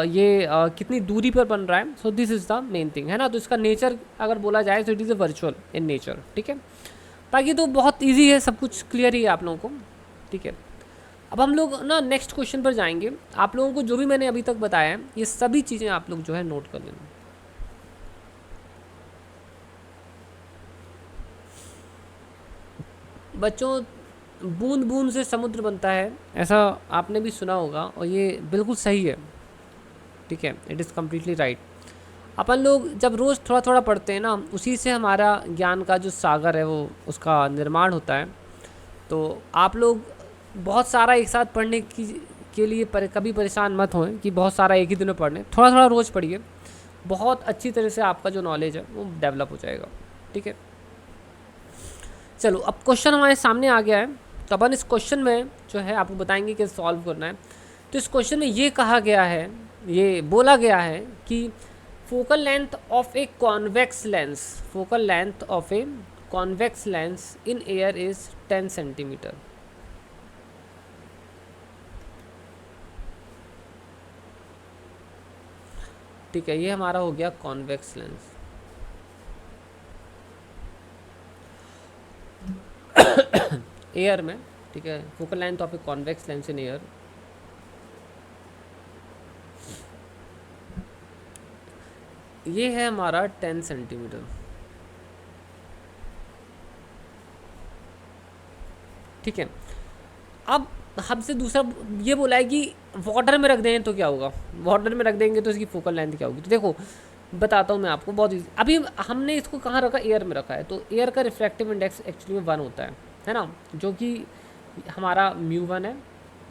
ये कितनी दूरी पर बन रहा है, so this is the main thing, है ना। तो इसका नेचर अगर बोला जाए तो it is A virtual in nature, ठीक है। बाकी तो बहुत इजी है, सब कुछ क्लियर ही है आप लोगों को, ठीक है। अब हम लोग ना नेक्स्ट क्वेश्चन पर जाएंगे। आप लोगों को जो भी मैंने अभी तक बताया है ये सभी चीज़ें आप लोग जो है नोट कर लेना। बच्चों, बूंद बूंद से समुद्र बनता है, ऐसा आपने भी सुना होगा, और ये बिल्कुल सही है, ठीक है, इट इज़ कम्प्लीटली राइट। अपन लोग जब रोज़ थोड़ा थोड़ा पढ़ते हैं ना, उसी से हमारा ज्ञान का जो सागर है वो उसका निर्माण होता है। तो आप लोग बहुत सारा एक साथ पढ़ने की के लिए कभी परेशान मत हों कि बहुत सारा एक ही दिन में पढ़ने, थोड़ा थोड़ा रोज़ पढ़िए, बहुत अच्छी तरह से आपका जो नॉलेज है वो डेवलप हो जाएगा, ठीक है। चलो अब क्वेश्चन हमारे सामने आ गया है, तो अपन इस क्वेश्चन में जो है आपको बताएंगे कि सॉल्व करना है। तो इस क्वेश्चन में ये कहा गया है, ये बोला गया है कि focal length of A convex lens, focal length of A convex lens in air is 10 centimetre. ठीक है, ये हमारा हो गया कॉन्वेक्स लेंस। एयर में, ठीक है, focal length of A convex lens in air ये है हमारा 10 सेंटीमीटर, ठीक है। अब हमसे दूसरा ये बोला है कि वाटर में रख दें तो क्या होगा, वाटर में रख देंगे तो इसकी फोकल लेंथ क्या होगी। तो देखो बताता हूँ मैं आपको, बहुत ईजी। अभी हमने इसको कहाँ रखा, एयर में रखा है, तो एयर का रिफ्रैक्टिव इंडेक्स एक्चुअली में 1 होता है ना, जो कि हमारा μ1 है।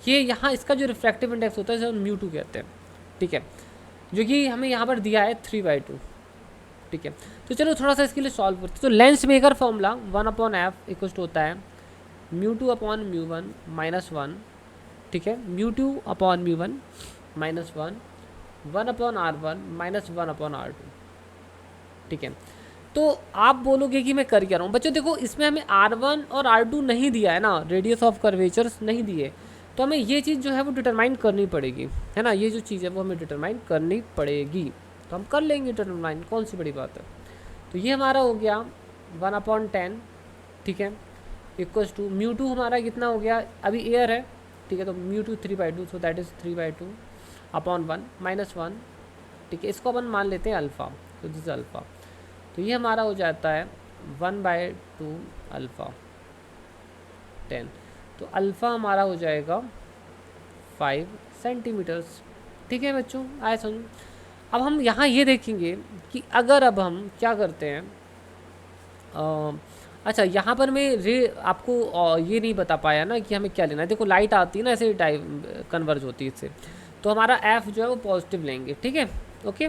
ये यहाँ इसका जो रिफ्रैक्टिव इंडेक्स होता है इसे हम μ2 कहते हैं, ठीक है, जो कि हमें यहाँ पर दिया है 3/2, ठीक है। तो चलो थोड़ा सा इसके लिए सॉल्व करते हैं। तो lens maker formula 1/f equal to होता है μ2/μ1 -1, ठीक है, μ2/μ1 -1, 1/r1 -1/r2, ठीक है। तो आप बोलोगे कि मैं कर क्या रहा हूँ बच्चों, देखो इसमें हमें R1 और R2 नहीं दिया है ना, रेडियस ऑफ कर्वेचर्स नहीं दिए, तो हमें ये चीज़ जो है वो डिटरमाइन करनी पड़ेगी, है ना, ये जो चीज़ है वो हमें डिटरमाइन करनी पड़ेगी। तो हम कर लेंगे डिटरमाइन, कौन सी बड़ी बात है। तो ये हमारा हो गया 1/10, ठीक है, इक्वल्स टू μ2 हमारा कितना हो गया, अभी एयर है, ठीक है, तो μ2 3/2, सो दैट इज़ 3/2/1 -1, ठीक है। इसको अपन मान लेते हैं अल्फ़ा, तो दिस अल्फ़ा, तो ये हमारा हो जाता है 1/2 अल्फ़ा 10, तो अल्फ़ा हमारा हो जाएगा 5 सेंटीमीटर्स, ठीक है बच्चों, आए समझ। अब हम यहाँ ये देखेंगे कि अगर अब हम क्या करते हैं, अच्छा यहाँ पर मैं आपको ये नहीं बता पाया ना कि हमें क्या लेना है। देखो लाइट आती है ना ऐसे टाइप कन्वर्ज होती है इससे, तो हमारा एफ जो है वो पॉजिटिव लेंगे, ठीक है, ओके।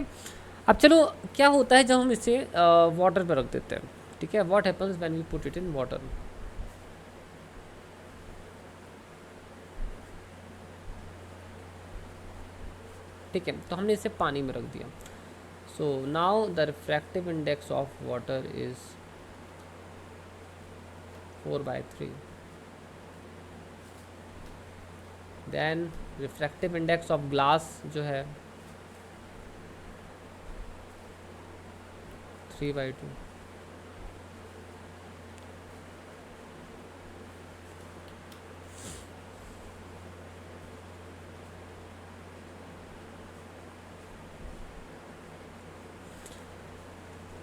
अब चलो क्या होता है जब हम इसे वाटर पर रख देते हैं, ठीक है, what happens when we put it in water. ठीक है, तो हमने इसे पानी में रख दिया। So now the refractive index of water is 4/3, then refractive index of glass जो है 3/2,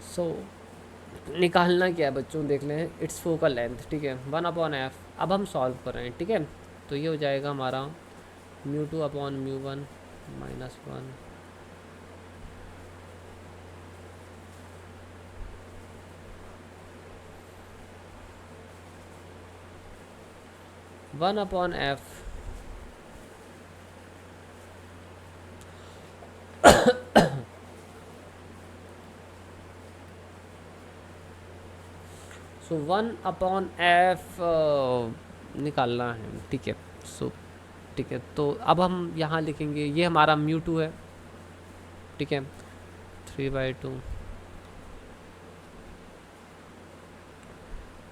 सो निकालना क्या है बच्चों, देख लें, इट्स फोकल लेंथ, ठीक है, 1/f। अब हम सॉल्व कर रहे हैं, ठीक है, तो ये हो जाएगा हमारा μ2/μ1 -1, 1/f सो 1/f निकालना है, ठीक है। सो ठीक है, तो अब हम यहाँ लिखेंगे, ये हमारा μ2 है, ठीक है, 3/2,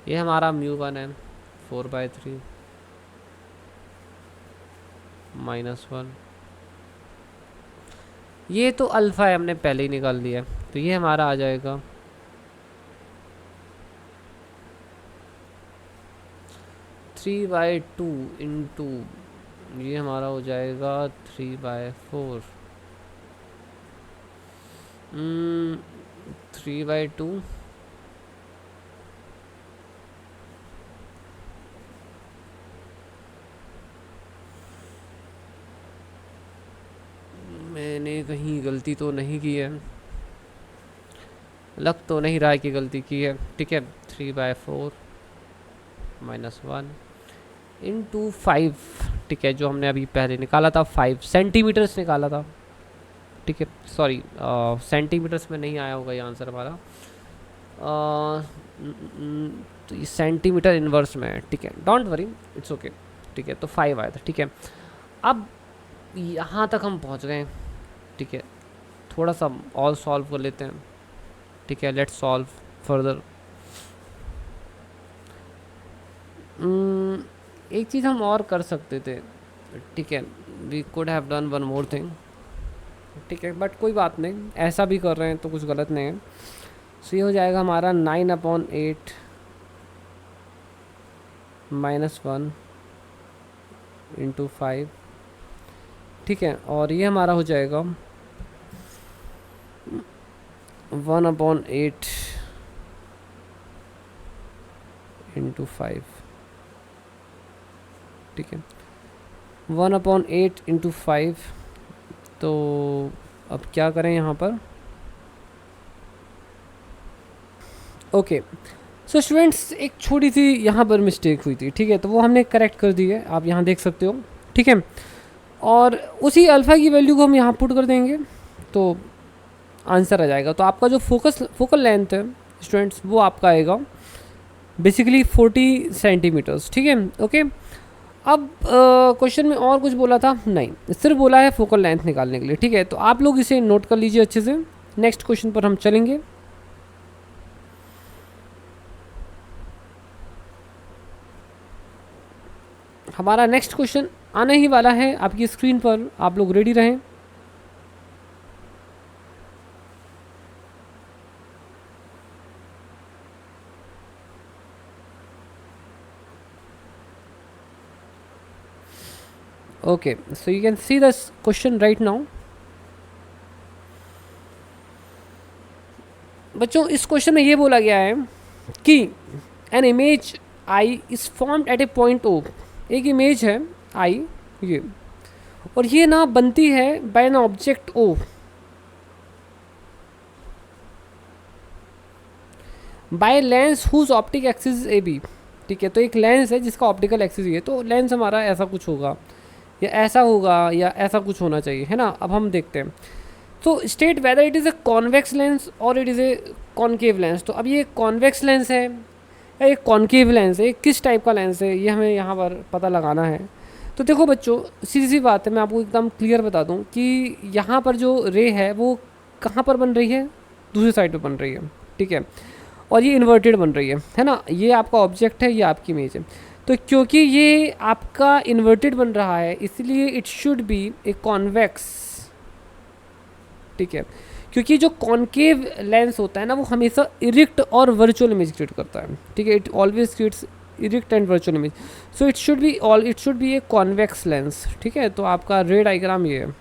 ये हमारा μ1 है 4/3 -1, ये तो अल्फ़ा है हमने पहले ही निकाल दिया है, तो ये हमारा आ जाएगा 3/2 इंटू, ये हमारा हो जाएगा 3/4, 3/2 मैंने कहीं गलती तो नहीं की है, लग तो नहीं रहा है कि गलती की है, ठीक है, 3/4 -1 इंटू 5, ठीक है, जो हमने अभी पहले निकाला था 5 सेंटीमीटर्स निकाला था, ठीक है, सॉरी सेंटीमीटर्स में नहीं आया होगा ये आंसर हमारा, तो ये सेंटीमीटर इन्वर्स में है, ठीक है, डोंट वरी, इट्स ओके, ठीक है, तो 5 आया था, ठीक है। अब यहाँ तक हम पहुँच गए, ठीक है, थोड़ा सा और सॉल्व कर लेते हैं, ठीक है, लेट्स सॉल्व फर्दर। एक चीज़ हम और कर सकते थे, ठीक है, we could have done one more thing, ठीक है, बट कोई बात नहीं, ऐसा भी कर रहे हैं तो कुछ गलत नहीं है। सो ये हो जाएगा हमारा 9/8 -1 इंटू 5, ठीक है, और ये हमारा हो जाएगा 1/8 इंटू 5, ठीक है, 1/8 इंटू 5। तो अब क्या करें यहाँ पर? ओके, सो स्टूडेंट्स एक छोटी सी यहाँ पर मिस्टेक हुई थी, ठीक है, तो वो हमने करेक्ट कर दी है, आप यहाँ देख सकते हो, ठीक है। और उसी अल्फ़ा की वैल्यू को हम यहाँ पुट कर देंगे तो आंसर आ जाएगा। तो आपका जो फोकल लेंथ है स्टूडेंट्स वो आपका आएगा बेसिकली 40 सेंटीमीटर्स, ठीक है, ओके। अब क्वेश्चन में और कुछ बोला था नहीं, सिर्फ बोला है फोकल लेंथ निकालने के लिए, ठीक है। तो आप लोग इसे नोट कर लीजिए अच्छे से, नेक्स्ट क्वेश्चन पर हम चलेंगे। हमारा नेक्स्ट क्वेश्चन आने ही वाला है आपकी स्क्रीन पर, आप लोग रेडी रहें। Okay, so you can see this question right now. बच्चों इस क्वेश्चन में ये बोला गया है कि an image I is formed at a point O, एक इमेज है आई ये, और ये ना बनती है by an object O by lens whose optic axis A B, ठीक है। तो एक लेंस है जिसका ऑप्टिकल एक्सिस ये, तो लेंस हमारा ऐसा कुछ होगा या ऐसा होगा या ऐसा कुछ होना चाहिए, है ना। अब हम देखते हैं, तो state whether it is a convex lens और it is a concave lens. तो अब ये कॉन्वेक्स लेंस है या एक कॉन्केव लेंस है, किस टाइप का लेंस है ये हमें यहाँ पर पता लगाना है। तो देखो बच्चों सीधी सी बात है, मैं आपको एकदम क्लियर बता दूँ कि यहाँ पर जो रे है वो कहाँ पर बन रही है, दूसरी साइड पर बन रही है, ठीक है, और ये इन्वर्टेड बन रही है ना। ये आपका ऑब्जेक्ट है, ये आपकी इमेज है। तो क्योंकि ये आपका इन्वर्टेड बन रहा है इसलिए it should be a convex, ठीक है, क्योंकि जो कॉन्केव लेंस होता है ना वो हमेशा इरिक्ट और वर्चुअल इमेज क्रिएट करता है, ठीक है, it always creates erect and virtual image. So it should be a convex lens, ठीक है। तो आपका रे डायग्राम ये है,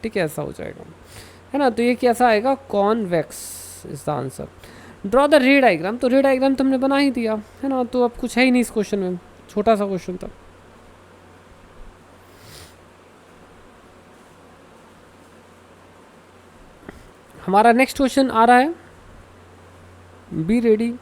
ठीक है, ऐसा हो जाएगा, है ना। तो ये कैसा आएगा, convex is the answer. Draw the रे डायग्राम, तो रे डायग्राम तो हमने बना ही दिया, है ना। तो अब कुछ है ही नहीं इस क्वेश्चन में, छोटा सा क्वेश्चन था। हमारा नेक्स्ट क्वेश्चन आ रहा है, बी रेडी।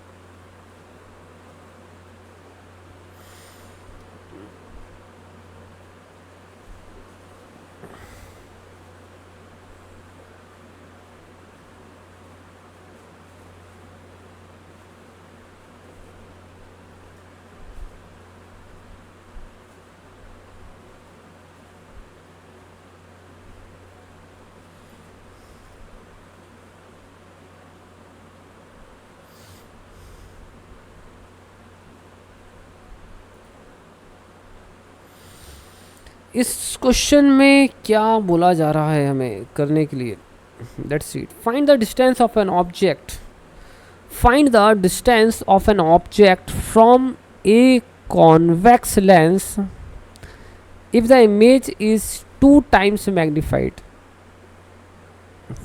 इस क्वेश्चन में क्या बोला जा रहा है हमें करने के लिए, let's see. Find the distance of an object, find the distance of an object from A convex lens if the image is 2 times magnified.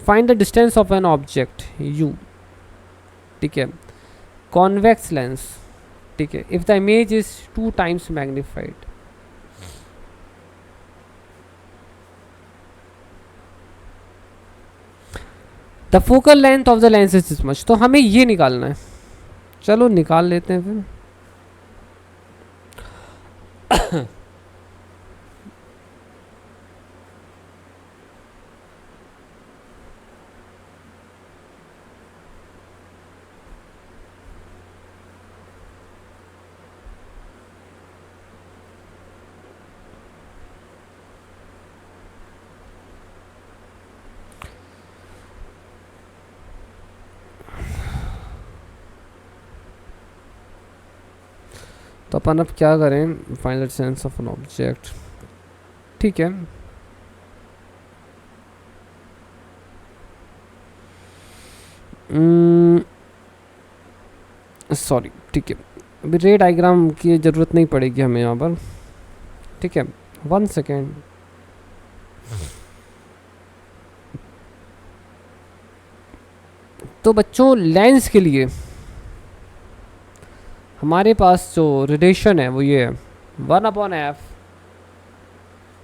Find the distance of an object u, ठीक है, convex lens, ठीक है, if the image is 2 times magnified. The focal length of the lens is this much. तो हमें ये निकालना है, चलो निकाल लेते हैं फिर। तो अपन अब क्या करें, find the distance of an object, ठीक है। सॉरी, ठीक है, अभी रे डायग्राम की ज़रूरत नहीं पड़ेगी हमें यहाँ पर, ठीक है, 1 सेकेंड। तो बच्चों लेंस के लिए हमारे पास जो रिलेशन है वो ये है, 1/f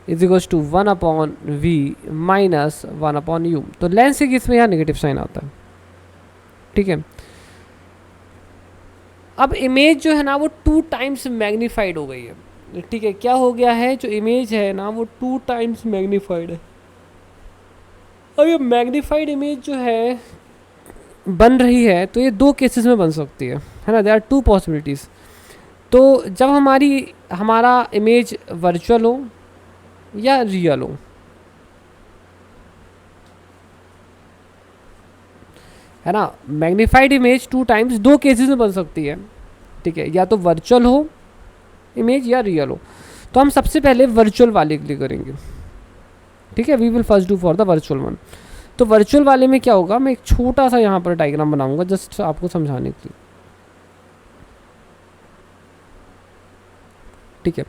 is equals to 1/v minus 1/u। तो लेंस के केस में यहाँ नेगेटिव साइन आता है, ठीक है। अब इमेज जो है ना वो 2 टाइम्स मैग्नीफाइड हो गई है, ठीक है। क्या हो गया है, जो इमेज है ना वो 2 टाइम्स मैग्नीफाइड है। अब ये मैग्नीफाइड इमेज जो है बन रही है तो ये 2 केसेस में बन सकती है ना, देयर आर 2 पॉसिबिलिटीज़। तो जब हमारा इमेज वर्चुअल हो या रियल हो, है ना, मैग्नीफाइड इमेज 2 टाइम्स 2 केसेस में बन सकती है, ठीक है, या तो वर्चुअल हो इमेज या रियल हो। तो हम सबसे पहले वर्चुअल वाले के लिए करेंगे, ठीक है। We will first do for the virtual one. तो वर्चुअल वाले में क्या होगा, मैं एक छोटा सा यहाँ पर डायग्राम बनाऊंगा जस्ट आपको समझाने के लिए, ठीक है।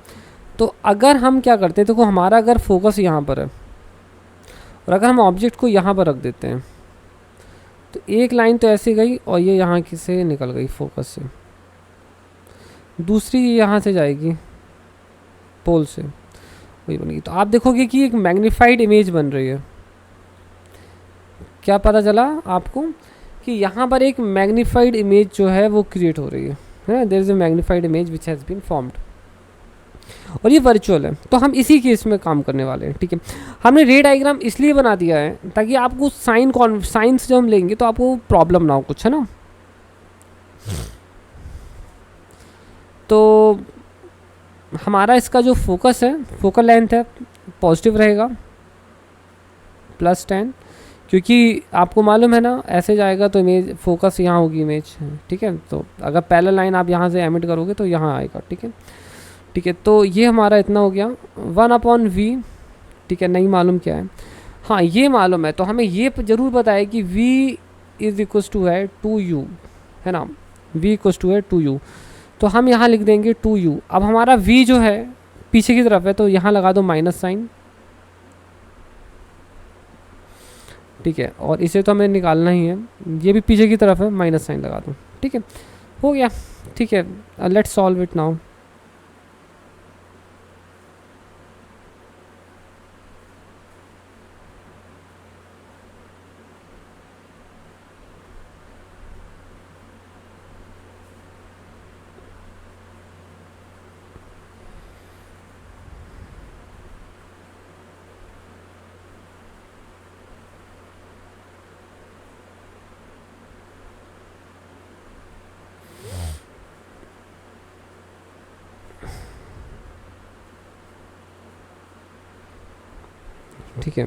तो अगर हम क्या करते हैं, देखो हमारा अगर फोकस यहाँ पर है और अगर हम ऑब्जेक्ट को यहाँ पर रख देते हैं तो एक लाइन तो ऐसे गई और ये यहाँ से निकल गई फोकस से, दूसरी यहाँ से जाएगी पोल से, वही बनेगी। तो आप देखोगे कि एक मैग्नीफाइड इमेज बन रही है। क्या पता चला आपको कि यहाँ पर एक मैग्नीफाइड इमेज जो है वो क्रिएट हो रही है, there is a magnified image which has been formed, और ये वर्चुअल है। तो हम इसी केस में काम करने वाले हैं, ठीक है। हमने रे डायग्राम इसलिए बना दिया है ताकि आपको साइंस जब हम लेंगे तो आपको प्रॉब्लम ना हो कुछ, है ना। तो हमारा इसका जो फोकस है, फोकल लेंथ है, पॉजिटिव रहेगा +10, क्योंकि आपको मालूम है ना ऐसे जाएगा तो इमेज फोकस यहाँ होगी इमेज, ठीक है। तो अगर पैरेलल लाइन आप यहाँ से एमिट करोगे तो यहाँ आएगा, ठीक है, ठीक है। तो ये हमारा इतना हो गया 1/v, ठीक है। नहीं मालूम क्या है, हाँ ये मालूम है। तो हमें ये ज़रूर बताया कि v इज इक्वस टू है 2u, है ना, v इक्वस टू है 2u। तो हम यहाँ लिख देंगे 2u। अब हमारा v जो है पीछे की तरफ है तो यहाँ लगा दो माइनस साइन, ठीक है। और इसे तो हमें निकालना ही है, ये भी पीछे की तरफ है, माइनस साइन लगा दो, ठीक है, हो गया, ठीक है। Let's solve it now. ठीक है,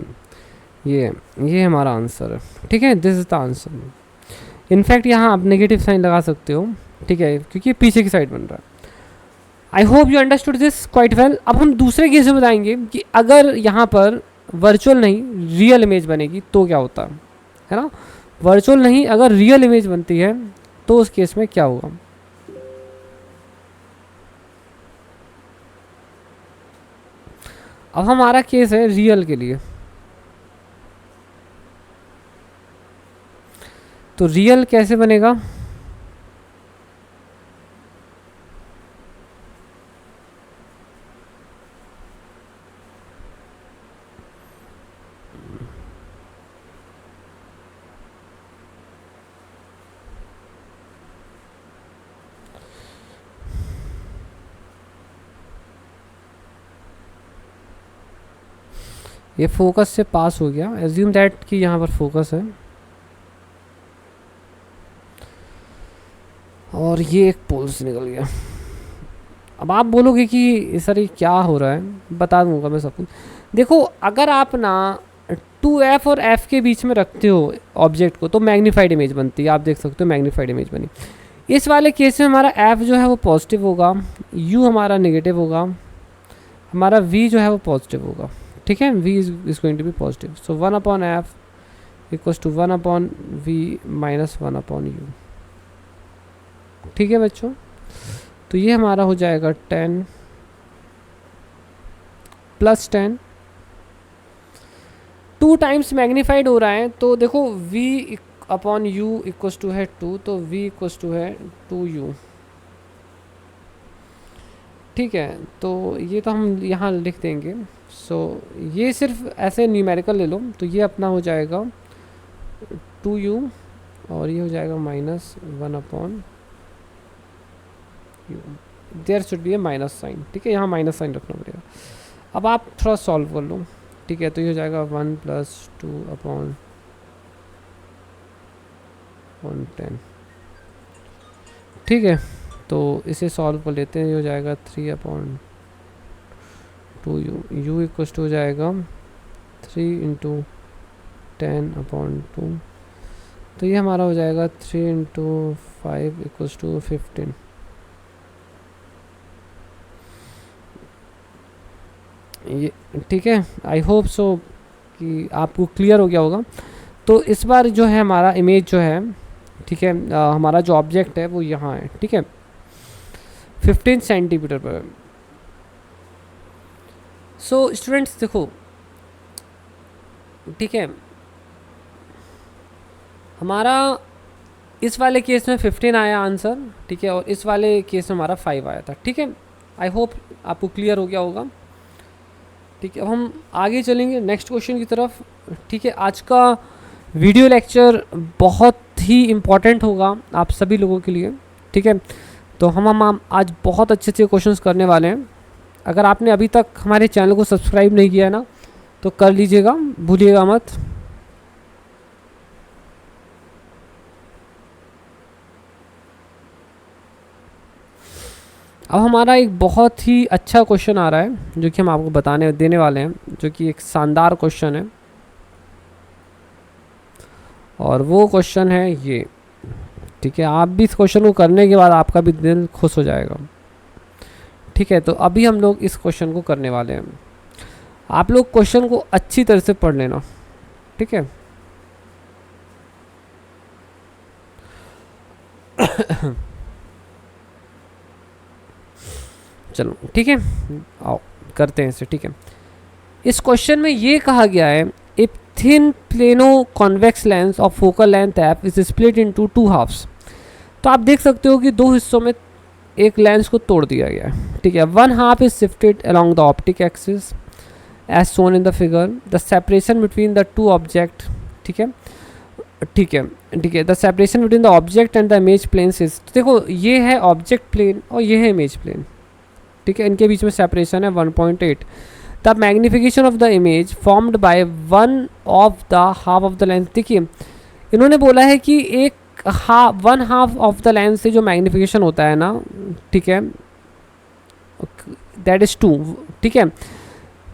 ये हमारा आंसर है, ठीक है, this is the answer. In fact यहाँ आप नेगेटिव साइन लगा सकते हो, ठीक है, क्योंकि पीछे की साइड बन रहा है। आई hope you understood this quite well. अब हम दूसरे केस में बताएंगे कि अगर यहाँ पर वर्चुअल नहीं रियल इमेज बनेगी तो क्या होता है ना। वर्चुअल नहीं अगर रियल इमेज बनती है तो उस केस में क्या होगा। अब हमारा केस है रियल के लिए, तो रियल कैसे बनेगा, ये फोकस से पास हो गया, एज्यूम दैट कि यहाँ पर फोकस है और ये एक पोल से निकल गया। अब आप बोलोगे कि सर ये क्या हो रहा है, बता दूंगा मैं सब कुछ। देखो अगर आप ना 2f और f के बीच में रखते हो ऑब्जेक्ट को तो मैग्नीफाइड इमेज बनती है, आप देख सकते हो मैग्नीफाइड इमेज बनी। इस वाले केस में हमारा f जो है वो पॉजिटिव होगा, u हमारा नेगेटिव होगा, हमारा v जो है वो पॉजिटिव होगा, ठीक है, v is going to be positive. So 1/f equals to 1/v minus 1/u, ठीक है बच्चों। तो ये हमारा हो जाएगा 10 + 10, 2 टाइम्स मैग्नीफाइड हो रहा है। तो देखो v upon u equals to है 2, तो v इक्वस टू है 2u। ठीक है, तो ये तो हम यहाँ लिख देंगे। सो ये सिर्फ ऐसे न्यूमेरिकल ले लो, तो ये अपना हो जाएगा 2u और ये हो जाएगा -1 upon u. There should be a minus sign. ठीक है, यहाँ माइनस साइन रखना पड़ेगा। अब आप थोड़ा सॉल्व कर लो। ठीक है, तो ये हो जाएगा 1 + 2 अपॉन 110। ठीक है, तो इसे सॉल्व कर लेते हैं। ये हो जाएगा 3 upon 2u। u equals to हो जाएगा 3 × 10 अपॉन 2। तो ये हमारा हो जाएगा 3 × 5 इक्वस टू 15। ये ठीक है, आई होप सो कि आपको क्लियर हो गया होगा। तो इस बार जो है हमारा इमेज जो है, ठीक है, हमारा जो ऑब्जेक्ट है वो यहाँ है। ठीक है, 15 सेंटीमीटर पर। सो स्टूडेंट्स देखो, ठीक है, हमारा इस वाले केस में 15 आया आंसर। ठीक है, और इस वाले केस में हमारा 5 आया था। ठीक है, आई होप आपको क्लियर हो गया होगा। ठीक है, अब हम आगे चलेंगे नेक्स्ट क्वेश्चन की तरफ। ठीक है, आज का वीडियो लेक्चर बहुत ही इम्पॉर्टेंट होगा आप सभी लोगों के लिए। ठीक है, तो हम आज बहुत अच्छे अच्छे क्वेश्चंस करने वाले हैं। अगर आपने अभी तक हमारे चैनल को सब्सक्राइब नहीं किया है ना, तो कर लीजिएगा, भूलिएगा मत। अब हमारा एक बहुत ही अच्छा क्वेश्चन आ रहा है जो कि हम आपको देने वाले हैं, जो कि एक शानदार क्वेश्चन है। और वो क्वेश्चन है ये। ठीक है, आप भी इस क्वेश्चन को करने के बाद आपका भी दिल खुश हो जाएगा। ठीक है, तो अभी हम लोग इस क्वेश्चन को करने वाले हैं। आप लोग क्वेश्चन को अच्छी तरह से पढ़ लेना। ठीक है चलो, ठीक है, आओ करते हैं इसे। ठीक है, इस क्वेश्चन में ये कहा गया है, if thin plano convex lens of focal length f is split into 2 halves. तो आप देख सकते हो कि 2 हिस्सों में एक लेंस को तोड़ दिया गया है। ठीक है, 1 half is shifted along the optic axis as shown in the figure. The separation between the 2 object, ठीक है, ठीक है, ठीक है, the separation between the object and the image plane is. देखो, ये है ऑब्जेक्ट प्लेन और ये है इमेज प्लेन। ठीक है, इनके बीच में सेपरेशन है 1.8। The magnification of the image formed by 1 of the half of the lens. देखिए, इन्होंने बोला है कि 1 हाफ ऑफ द लेंस से जो मैग्निफिकेशन होता है ना, ठीक है, दैट इज 2। ठीक है,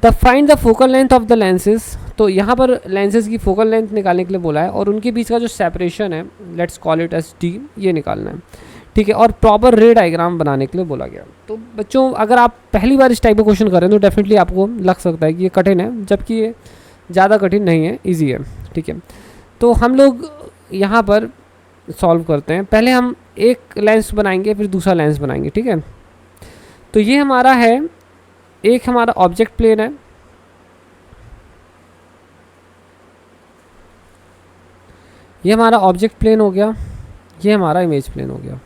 the find the focal length of the lenses. तो यहाँ पर लेंसेज की फोकल लेंथ निकालने के लिए बोला है और उनके बीच का जो सेपरेशन है, let's call it S D, ये निकालना है। ठीक है, और प्रॉपर रे डायग्राम बनाने के लिए बोला गया। तो बच्चों, अगर आप पहली बार इस टाइप का क्वेश्चन कर रहे हैं तो डेफिनेटली आपको लग सकता है कि ये कठिन है, जबकि ये ज़्यादा कठिन नहीं है, ईजी है। ठीक है, तो हम लोग यहाँ पर सॉल्व करते हैं। पहले हम एक लेंस बनाएंगे, फिर दूसरा लेंस बनाएंगे। ठीक है, तो ये हमारा है, एक हमारा ऑब्जेक्ट प्लेन है, ये हमारा ऑब्जेक्ट प्लेन हो गया, ये हमारा इमेज प्लेन हो गया,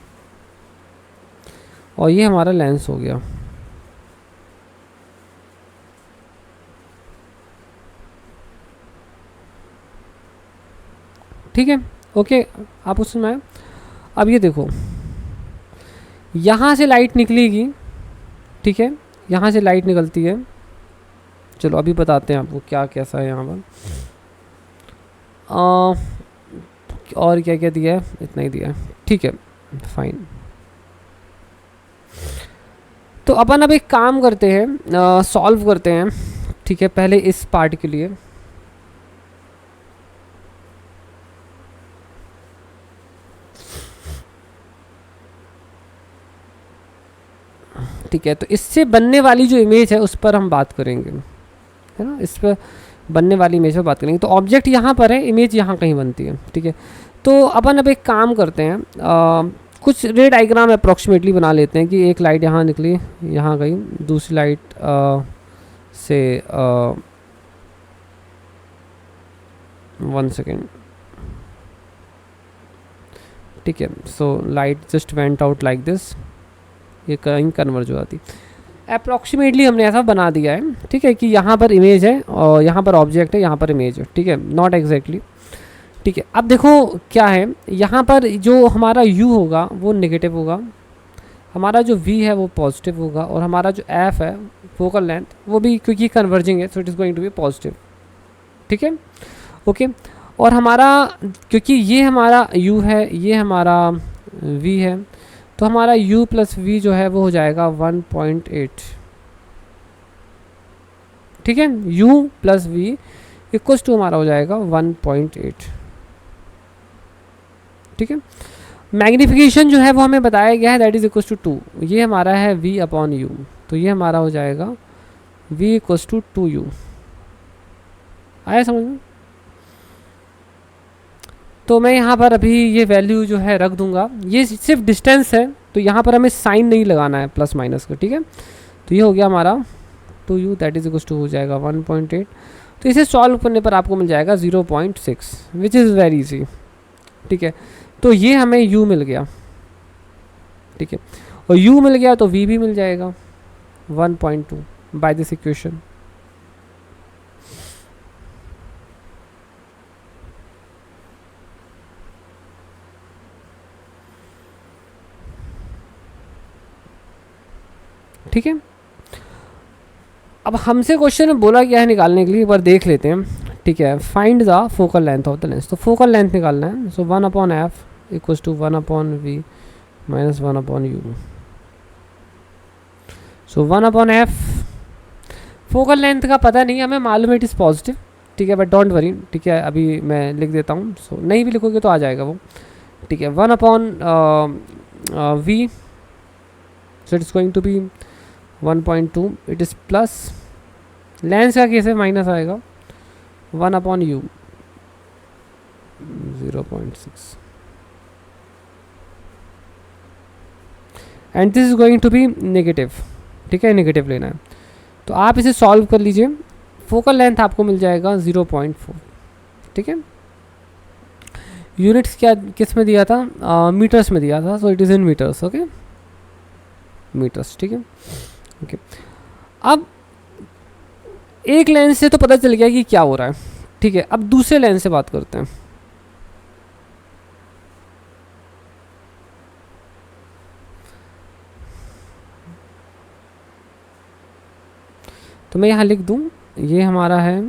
और ये हमारा लेंस हो गया। ठीक है, ओके, आप उस समय अब ये देखो, यहाँ से लाइट निकलेगी। ठीक है, यहाँ से लाइट निकलती है। चलो अभी बताते हैं आपको क्या कैसा है यहाँ पर। और क्या क्या दिया है, इतना ही दिया है। ठीक है, फाइन। तो अपन अब एक काम करते हैं, सॉल्व करते हैं। ठीक है, पहले इस पार्ट के लिए ठीक है, तो इससे बनने वाली जो इमेज है उस पर हम बात करेंगे, है ना, इस पर बनने वाली इमेज पर बात करेंगे। तो ऑब्जेक्ट यहाँ पर है, इमेज यहाँ कहीं बनती है। ठीक है, तो अपन अब एक काम करते हैं, कुछ रे डायग्राम अप्रॉक्सीमेटली बना लेते हैं कि एक लाइट यहाँ निकली, यहाँ गई, दूसरी लाइट से 1 सेकेंड, ठीक है। So light just went out like this, ये कहीं कन्वर्ज हो जाती। अप्रॉक्सीमेटली हमने ऐसा बना दिया है, ठीक है, कि यहाँ पर इमेज है और यहाँ पर ऑब्जेक्ट है, यहाँ पर इमेज है, ठीक है, नॉट एग्जैक्टली, ठीक है। अब देखो क्या है, यहाँ पर जो हमारा u होगा वो नेगेटिव होगा, हमारा जो v है वो पॉजिटिव होगा, और हमारा जो f है फोकल लेंथ वो भी, क्योंकि कन्वर्जिंग है, so it is going to be positive, ठीक है, ओके। और हमारा, क्योंकि ये हमारा u है, ये हमारा v है, तो हमारा u प्लस v जो है वो हो जाएगा 1.8, ठीक है। u plus v equals to हमारा हो जाएगा 1.8, ठीक है। मैग्नीफिकेशन जो है वो हमें बताया गया है, दैट इज इक्वल्स टू 2, ये हमारा है v अपॉन u, तो ये हमारा हो जाएगा v इक्वल्स टू 2u। आया समझ में? तो मैं यहाँ पर अभी ये वैल्यू जो है रख दूंगा, ये सिर्फ डिस्टेंस है, तो यहाँ पर हमें साइन नहीं लगाना है प्लस माइनस का, ठीक है। तो ये हो गया हमारा 2u, that is equals to हो जाएगा 1.8। तो इसे सॉल्व करने पर आपको मिल जाएगा 0.6, विच इज़ वेरी इजी, ठीक है। तो ये हमें u मिल गया, ठीक है, और u मिल गया तो v भी मिल जाएगा 1.2 बाय दिस इक्वेशन। ठीक है। अब हमसे क्वेश्चन में बोला गया है निकालने के लिए, एक बार देख लेते हैं, ठीक है। Find the focal length of the lens, तो फोकल लेंथ निकालना है, so 1 upon f equals to 1 upon v minus 1 upon u. So 1 upon f, focal length का पता नहीं, हमें मालूम है इट इज़ पॉजिटिव, ठीक है, बट डोंट वरी, ठीक है, अभी मैं लिख देता हूँ, सो नहीं भी लिखोगे तो आ जाएगा वो, ठीक है। 1 upon v, so it is going to be 1.2, it is plus, lens का केस है माइनस आएगा, 1 upon u 0.6, and this is going to be negative, ठीक है, नेगेटिव लेना है। तो आप इसे सॉल्व कर लीजिए, फोकल लेंथ आपको मिल जाएगा 0.4, ठीक है। यूनिट्स क्या किस में दिया था, मीटर्स में दिया था, so it is in metres, okay, metres, ठीक है, ओके। अब एक लेंस से तो पता चल गया कि क्या हो रहा है, ठीक है। अब दूसरे लेंस से बात करते हैं। तो मैं यहाँ लिख दूँ, ये हमारा है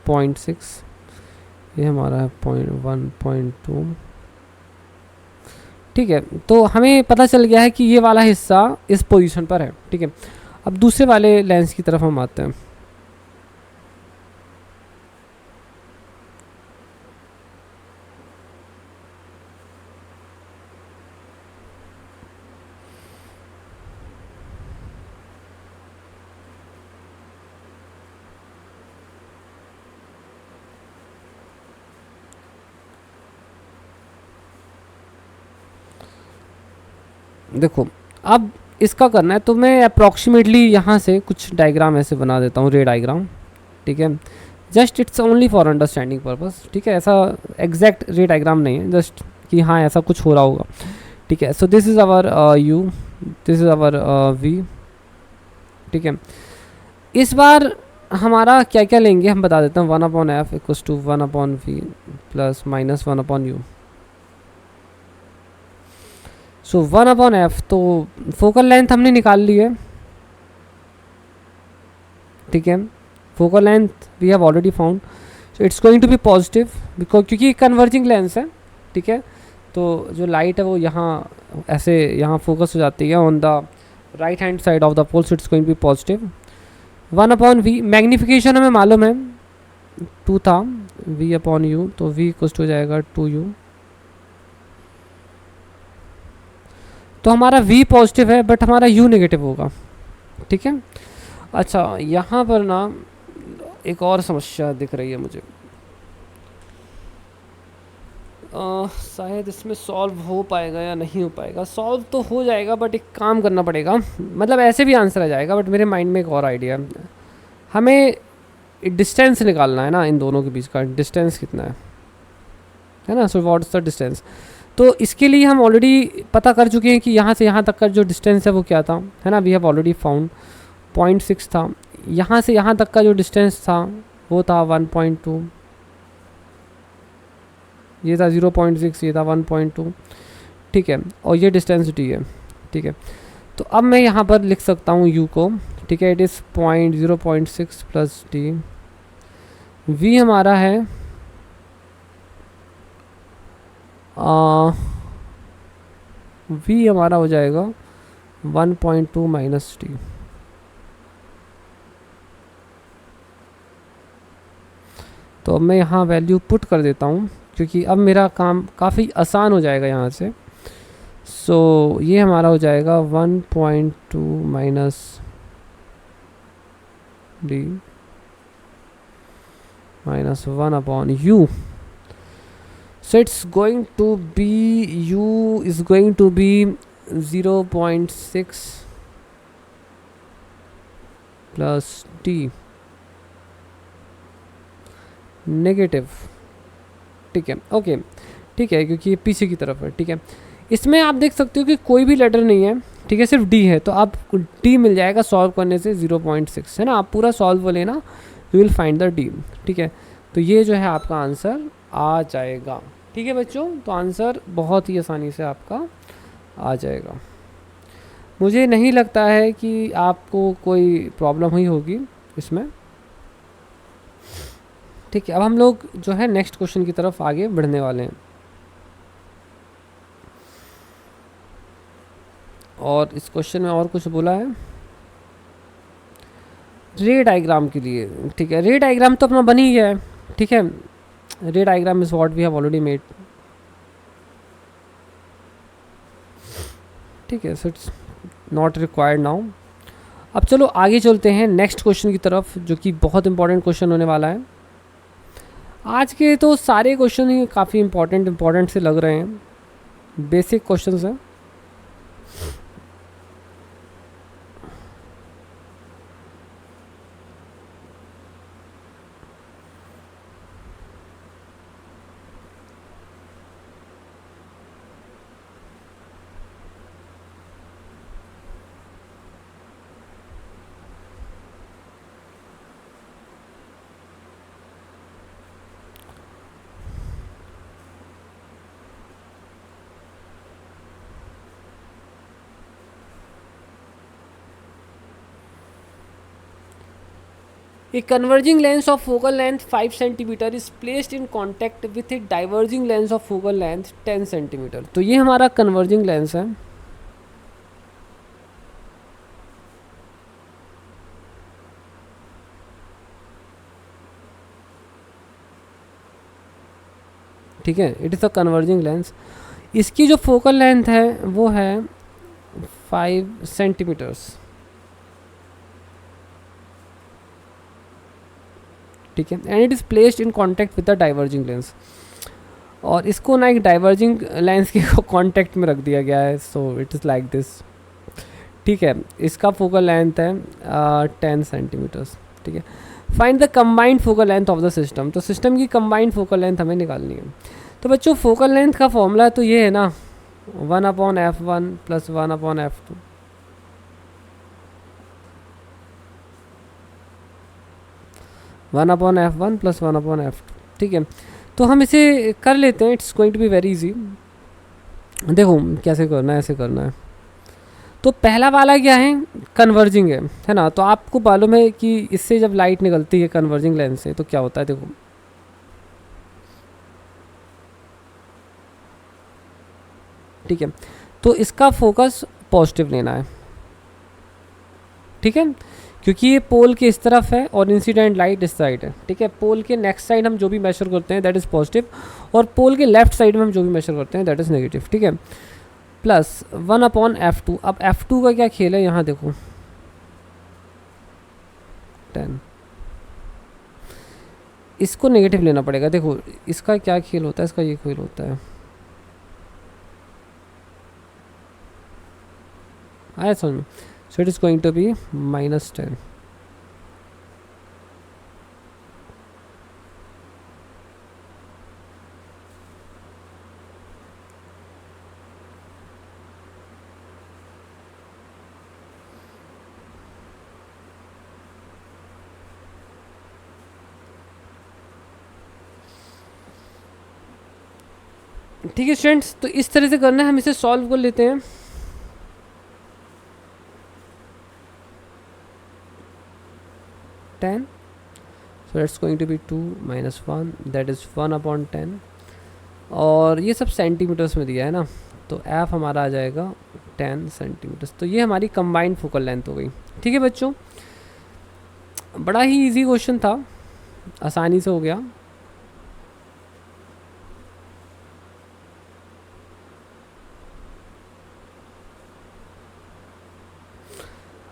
0.6, ये हमारा है 1.2, ठीक है। तो हमें पता चल गया है कि ये वाला हिस्सा इस पोजीशन पर है, ठीक है। अब दूसरे वाले लेंस की तरफ हम आते हैं। देखो अब इसका करना है, तो मैं अप्रॉक्सीमेटली यहाँ से कुछ डायग्राम ऐसे बना देता हूँ, रे डायग्राम, ठीक है। Just it's only for understanding purpose, ठीक है, ऐसा एग्जैक्ट रे डायग्राम नहीं है, जस्ट कि हाँ ऐसा कुछ हो रहा होगा, ठीक है। So this is our u, this is our v, ठीक है। इस बार हमारा क्या क्या लेंगे हम बता देता हूँ, 1 upon f equals to 1 upon v plus minus 1 upon u. So 1 upon f, तो फोकल लेंथ हमने निकाल ली है, ठीक है, focal length we have already found, so it's going to be positive because, क्योंकि कन्वर्जिंग लेंस है, ठीक है। तो जो लाइट है वो यहाँ ऐसे यहाँ फोकस हो जाती है on the right hand side of the pole, so it's going to be positive. 1 upon v, magnification हमें मालूम है 2 था, v अपॉन यू, तो v इक्वल हो जाएगा 2u। तो हमारा v पॉजिटिव है बट हमारा u नेगेटिव होगा, ठीक है। अच्छा यहाँ पर ना एक और समस्या दिख रही है मुझे, शायद इसमें सॉल्व हो पाएगा या नहीं हो पाएगा। सॉल्व तो हो जाएगा बट एक काम करना पड़ेगा, मतलब ऐसे भी आंसर आ जाएगा, बट मेरे माइंड में एक और आइडिया है। हमें डिस्टेंस निकालना है ना, इन दोनों के बीच का डिस्टेंस कितना है ना। So what is the distance. तो इसके लिए हम ऑलरेडी पता कर चुके हैं कि यहाँ से यहाँ तक का जो डिस्टेंस है वो क्या था, है ना। वी हैव ऑलरेडी फाउंड 0.6 था। यहाँ से यहाँ तक का जो डिस्टेंस था वो था 1.2, ये था 0.6, ये था 1.2, ठीक है। और ये डिस्टेंस डी है, ठीक है। तो अब मैं यहाँ पर लिख सकता हूँ u को, ठीक है। It is 0.6 plus D. v हमारा है v हमारा हो जाएगा 1.2 माइनस डी। तो अब मैं यहाँ वैल्यू पुट कर देता हूँ, क्योंकि अब मेरा काम काफ़ी आसान हो जाएगा यहाँ से। सो ये हमारा हो जाएगा 1.2 minus D minus 1 upon you. So it's going to be, u is going to be 0.6 plus d negative, ठीक है। ओके, ठीक है, क्योंकि ये पीछे की तरफ है, ठीक है। इसमें आप देख सकते हो कि कोई भी लेटर नहीं है, ठीक है, सिर्फ डी है। तो आप डी मिल जाएगा सॉल्व करने से 0.6, है ना। आप पूरा सॉल्व लेना, you will find the D, ठीक है। तो ये जो है आपका आंसर आ जाएगा, ठीक है बच्चों। तो आंसर बहुत ही आसानी से आपका आ जाएगा। मुझे नहीं लगता है कि आपको कोई प्रॉब्लम हुई होगी इसमें, ठीक है। अब हम लोग जो है नेक्स्ट क्वेश्चन की तरफ आगे बढ़ने वाले हैं। और इस क्वेश्चन में और कुछ बोला है रे डायग्राम के लिए, ठीक है। रे डायग्राम तो अपना बन ही गया है, ठीक है। Ray diagram is what we have already made, ठीक है। So it's not required now. अब चलो आगे चलते हैं नेक्स्ट क्वेश्चन की तरफ, जो कि बहुत इंपॉर्टेंट क्वेश्चन होने वाला है। आज के तो सारे क्वेश्चन ही काफ़ी इंपॉर्टेंट से लग रहे हैं, बेसिक क्वेश्चंस हैं। A converging lens of focal length 5 cm is placed in contact with a diverging lens of focal length 10 cm। तो ये हमारा converging lens है, ठीक है। It is a converging lens. इसकी जो फोकल लेंथ है वो है 5 सेंटीमीटर्स, ठीक है। And it is placed in contact with the diverging lens. और इसको ना एक डाइवर्जिंग लेंस के कॉन्टैक्ट में रख दिया गया है। So it is like this, ठीक है। इसका फोकल लेंथ है 10 सेंटीमीटर्स, ठीक है। Find the combined focal length of the system. तो सिस्टम की कंबाइंड फोकल लेंथ हमें निकालनी है। तो बच्चों फोकल लेंथ का फॉर्मूला तो ये है ना, 1/f1 plus 1/f2, one upon f1 plus 1/f2, ठीक है। तो हम इसे कर लेते हैं, it's going to be very easy. देखो कैसे करना है, ऐसे करना है। तो पहला वाला क्या है, कन्वर्जिंग है ना। तो आपको मालूम है कि इससे जब लाइट निकलती है कन्वर्जिंग लेंस से तो क्या होता है, देखो ठीक है। तो इसका फोकस पॉजिटिव लेना है, ठीक है, क्योंकि ये पोल के इस तरफ है और इंसिडेंट लाइट इस साइड है, ठीक है। पोल के नेक्स्ट साइड हम जो भी मेजर करते हैं दैट इज़ पॉजिटिव, और पोल के लेफ्ट साइड में हम जो भी मेजर करते हैं दैट इज़ नेगेटिव, ठीक है। Plus 1/f2। अब f2 का क्या खेल है, यहाँ देखो 10, इसको नेगेटिव लेना पड़ेगा। देखो इसका क्या खेल होता है, इसका ये खेल होता है, आया समझ में। So it is going to be -10। ठीक है स्टूडेंट्स, तो इस तरह से करना है, हम इसे सॉल्व कर लेते हैं। Ten, so it's going to be 2 minus 1, that is 1/10, और ये सब सेंटीमीटर्स में दिया है ना, तो एफ हमारा आ जाएगा 10 सेंटीमीटर्स। तो ये हमारी कंबाइंड फोकल लेंथ हो गई। ठीक है बच्चों, बड़ा ही इजी क्वेश्चन था, आसानी से हो गया।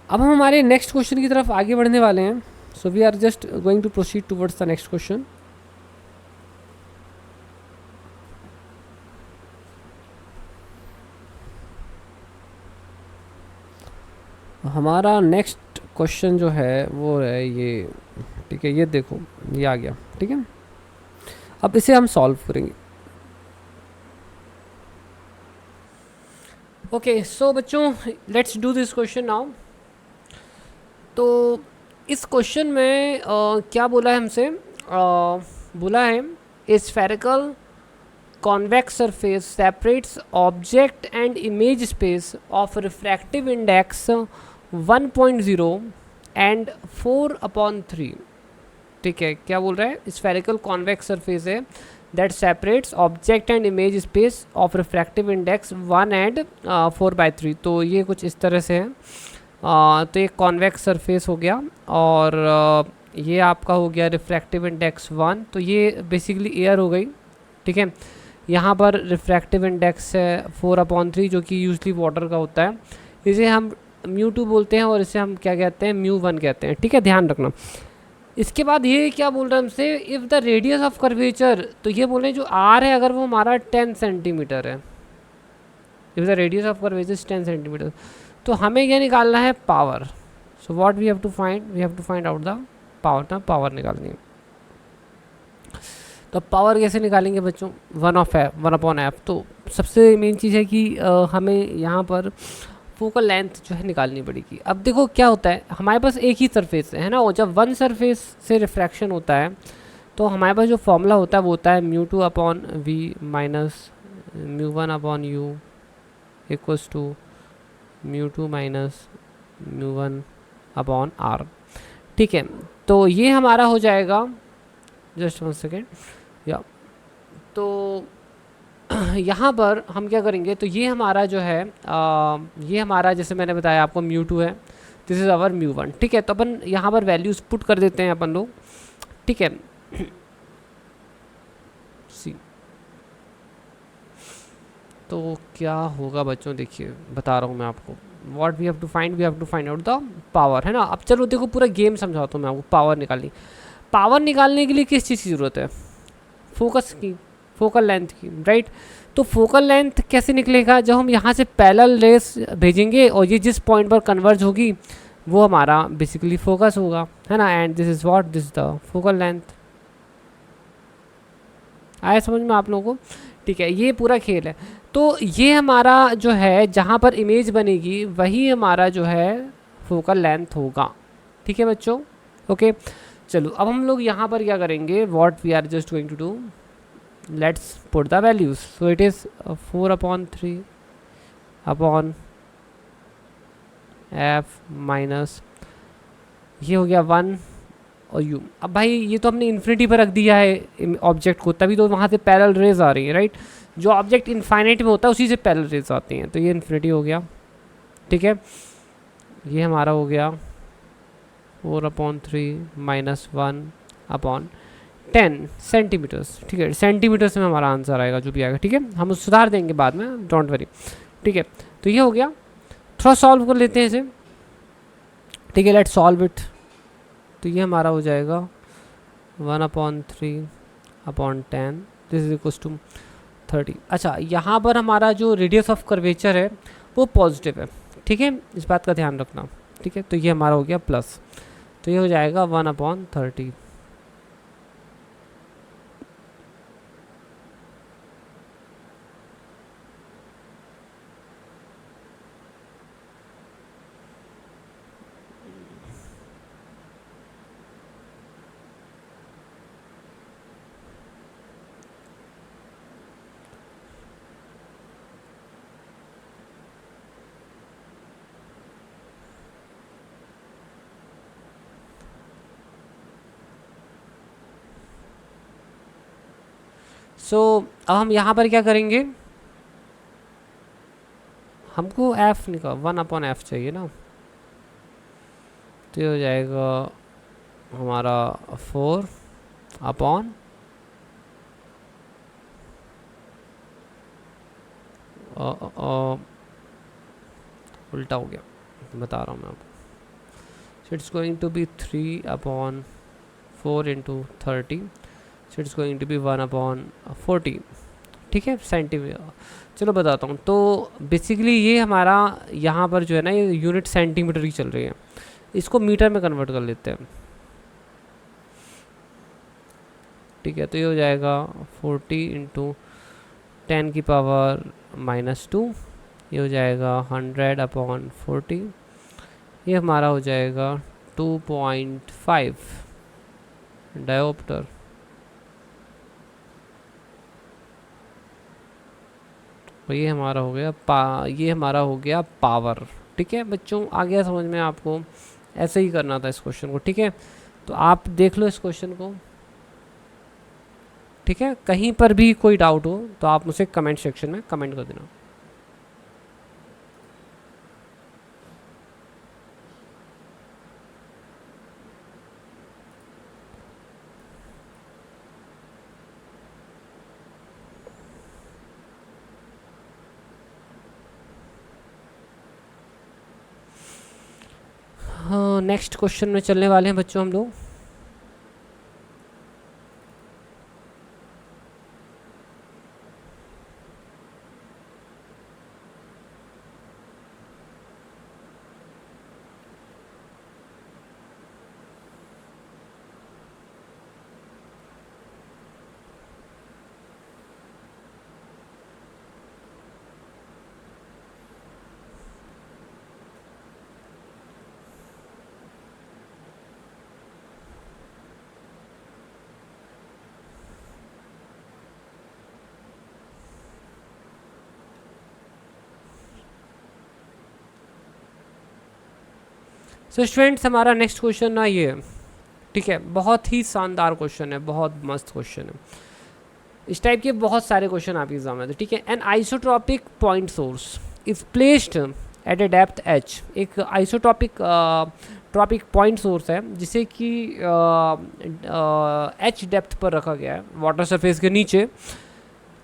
अब हम हमारे नेक्स्ट क्वेश्चन की तरफ आगे बढ़ने वाले हैं। So we are just going to proceed towards the next question. हमारा नेक्स्ट क्वेश्चन जो है वो है ये, ठीक है, ये देखो ये आ गया। ठीक है, अब इसे हम सॉल्व करेंगे। ओके सो बच्चों, let's do this question now. तो इस क्वेश्चन में क्या बोला है हमसे, बोला है ए spherical convex surface separates object and image space of refractive index 1.0 and 4/3। ठीक है, क्या बोल रहा है, स्फेरिकल कॉन्वेक्स सरफेस है that separates object and image space of refractive index 1 and 4/3। तो ये कुछ इस तरह से है। तो ये कॉन्वेक्स सरफेस हो गया, और ये आपका हो गया रिफ्रैक्टिव इंडेक्स 1, तो ये बेसिकली एयर हो गई। ठीक है, यहाँ पर रिफ्रैक्टिव इंडेक्स है 4/3 जो कि यूजली वाटर का होता है। इसे हम μ2 बोलते हैं और इसे हम क्या कहते हैं, μ1 कहते हैं। ठीक है, ध्यान रखना। इसके बाद ये क्या बोल रहा है हमसे, if the radius of curvature, तो ये बोले जो आर है अगर वो हमारा 10 सेंटीमीटर है, if the radius of curvature 10 centimetre, तो हमें क्या निकालना है, power. So what we have to find, we have to find out the power. ना पावर निकालनी है, तो पावर कैसे निकालेंगे बच्चों, 1/f। तो सबसे मेन चीज़ है कि हमें यहाँ पर फोकल लेंथ जो है निकालनी पड़ेगी। अब देखो क्या होता है, हमारे पास एक ही सरफेस है ना, और जब वन सरफेस से रिफ्रैक्शन होता है तो हमारे पास जो फॉर्मूला होता है वो होता है μ2/v minus μ1/u equals to μ2 minus μ1/r। ठीक है, तो ये हमारा हो जाएगा, जस्ट 1 सेकेंड, या तो यहाँ पर हम क्या करेंगे, तो ये हमारा जो है ये हमारा जैसे मैंने बताया आपको μ2 है, दिस इज़ आवर μ1। ठीक है, तो अपन यहाँ पर वैल्यूज पुट कर देते हैं अपन लोग। ठीक है, सी तो क्या होगा बच्चों, देखिए बता रहा हूँ मैं आपको, what we have to find, we have to find out the power, है ना। अब चलो देखो पूरा गेम समझाता हूँ मैं आपको। पावर निकालनी, पावर निकालने के लिए किस चीज़ की ज़रूरत है, फोकस की, फोकल लेंथ की, राइट। तो फोकल लेंथ कैसे निकलेगा, जब हम यहाँ से पैरेलल रेस भेजेंगे और ये जिस पॉइंट पर कन्वर्ज होगी वो हमारा बेसिकली फोकस होगा, है ना। And this is what, this the focal length. आया समझ में आप लोगों को। ठीक है, ये पूरा खेल है। तो ये हमारा जो है जहाँ पर इमेज बनेगी वही हमारा जो है फोकल लेंथ होगा। ठीक है बच्चों, ओके। चलो अब हम लोग यहाँ पर क्या करेंगे, what we are just going to do, let's put the values। so it is 4/3 upon f minus ये हो गया 1 और u। अब भाई ये तो हमने इन्फिनिटी पर रख दिया है ऑब्जेक्ट को, तभी तो वहाँ से पैरेलल रेज आ रही है, राइट। जो ऑब्जेक्ट इनफाइनाइट में होता है उसी से पैरेलल रेज आती हैं, तो ये इन्फिनिटी हो गया। ठीक है, ये हमारा हो गया 4/3 माइनस 1/10 सेंटीमीटर्स। ठीक है, सेंटीमीटर्स में हमारा आंसर आएगा जो भी आएगा। ठीक है, हम उसे सुधार देंगे बाद में, डोंट वरी। ठीक है, तो ये हो गया। थोड़ा सॉल्व कर लेते हैं इसे। ठीक है, लेट्स सॉल्व इट। तो ये हमारा हो जाएगा 1/3/10, दिस इज इक्वल्स टू 30। अच्छा, यहाँ पर हमारा जो रेडियस ऑफ कर्वेचर है वो पॉजिटिव है। ठीक है, इस बात का ध्यान रखना। ठीक है, तो ये हमारा हो गया प्लस, तो ये हो जाएगा 1/30। सो अब हम यहाँ पर क्या करेंगे, हमको एफ निकाल 1/f चाहिए ना, तो ये हो जाएगा हमारा 4 अपॉन उल्टा हो गया, बता रहा हूँ मैं आपको। So it's going to be 3/4 into 30, so it's going to be 1/40, ठीक है, सेंटीमीटर। चलो बताता हूँ। तो बेसिकली ये हमारा यहाँ पर जो है ना, ये यूनिट सेंटीमीटर की चल रही है, इसको मीटर में कन्वर्ट कर लेते हैं, ठीक है। तो ये हो जाएगा 40 इंटू 10⁻⁻², ये हो जाएगा 100/40, ये हमारा हो जाएगा 2.5 डायोप्टर। और ये हमारा हो गया ये हमारा हो गया पावर, ठीक है बच्चों, आ गया समझ में आपको? ऐसे ही करना था इस क्वेश्चन को, ठीक है। तो आप देख लो इस क्वेश्चन को, ठीक है। कहीं पर भी कोई डाउट हो तो आप मुझे कमेंट सेक्शन में कमेंट कर देना। हाँ, नेक्स्ट क्वेश्चन में चलने वाले हैं बच्चों हम लोग। सो स्टूडेंट्स, हमारा नेक्स्ट क्वेश्चन ना ये है, ठीक है। बहुत ही शानदार क्वेश्चन है, बहुत मस्त क्वेश्चन है। इस टाइप के बहुत सारे क्वेश्चन आपके एग्जाम में, ठीक है। An isotropic point source is placed eight A depth H, एक आइसोट्रॉपिक ट्रॉपिक पॉइंट सोर्स है जिसे कि एच डेप्थ पर रखा गया है वाटर सरफेस के नीचे।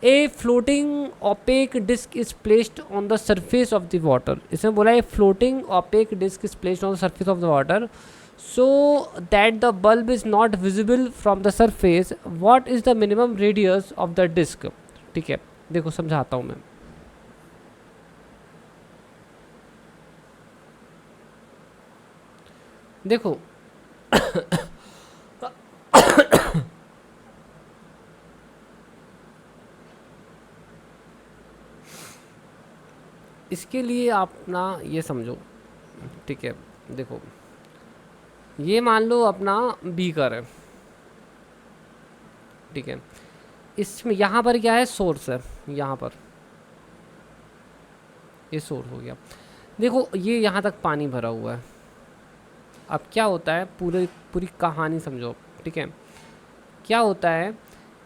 A floating opaque disc is placed on the surface of the water, इसमें बोला है floating opaque disc is placed on the surface of the water so that the bulb is not visible from the surface. What is the minimum radius of the disk? ठीक है, देखो समझाता हूँ मैं। देखो इसके लिए आप ना ये समझो, ठीक है। देखो ये मान लो अपना बीकर है, ठीक है। इसमें यहाँ पर क्या है, सोर्स है, यहाँ पर ये सोर्स हो गया। देखो ये यहाँ तक पानी भरा हुआ है। अब क्या होता है, पूरी कहानी समझो, ठीक है। क्या होता है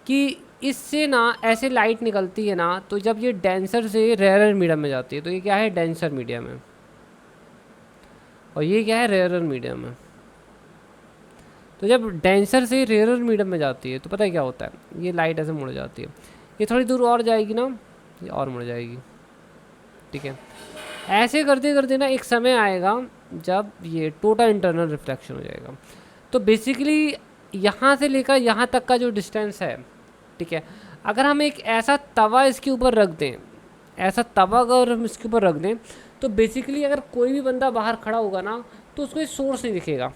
कि इससे ना ऐसे लाइट निकलती है ना, तो जब ये डेंसर से रेयरर मीडियम में जाती है, तो ये क्या है, डेंसर मीडियम है, और ये क्या है, रेयरर मीडियम है। तो जब डेंसर से रेयरर मीडियम में जाती है तो पता है क्या होता है, ये लाइट ऐसे मुड़ जाती है, ये थोड़ी दूर और जाएगी ना, ये और मुड़ जाएगी, ठीक है। ऐसे करते करते ना एक समय आएगा जब ये टोटल इंटरनल रिफ्लेक्शन हो जाएगा। तो बेसिकली यहाँ से लेकर यहाँ तक का जो डिस्टेंस है, ठीक है, अगर हम एक ऐसा तवा इसके ऊपर रख दें, ऐसा तवा अगर हम इसके ऊपर रख दें, तो बेसिकली अगर कोई भी बंदा बाहर खड़ा होगा ना, तो उसको ये सोर्स नहीं दिखेगा,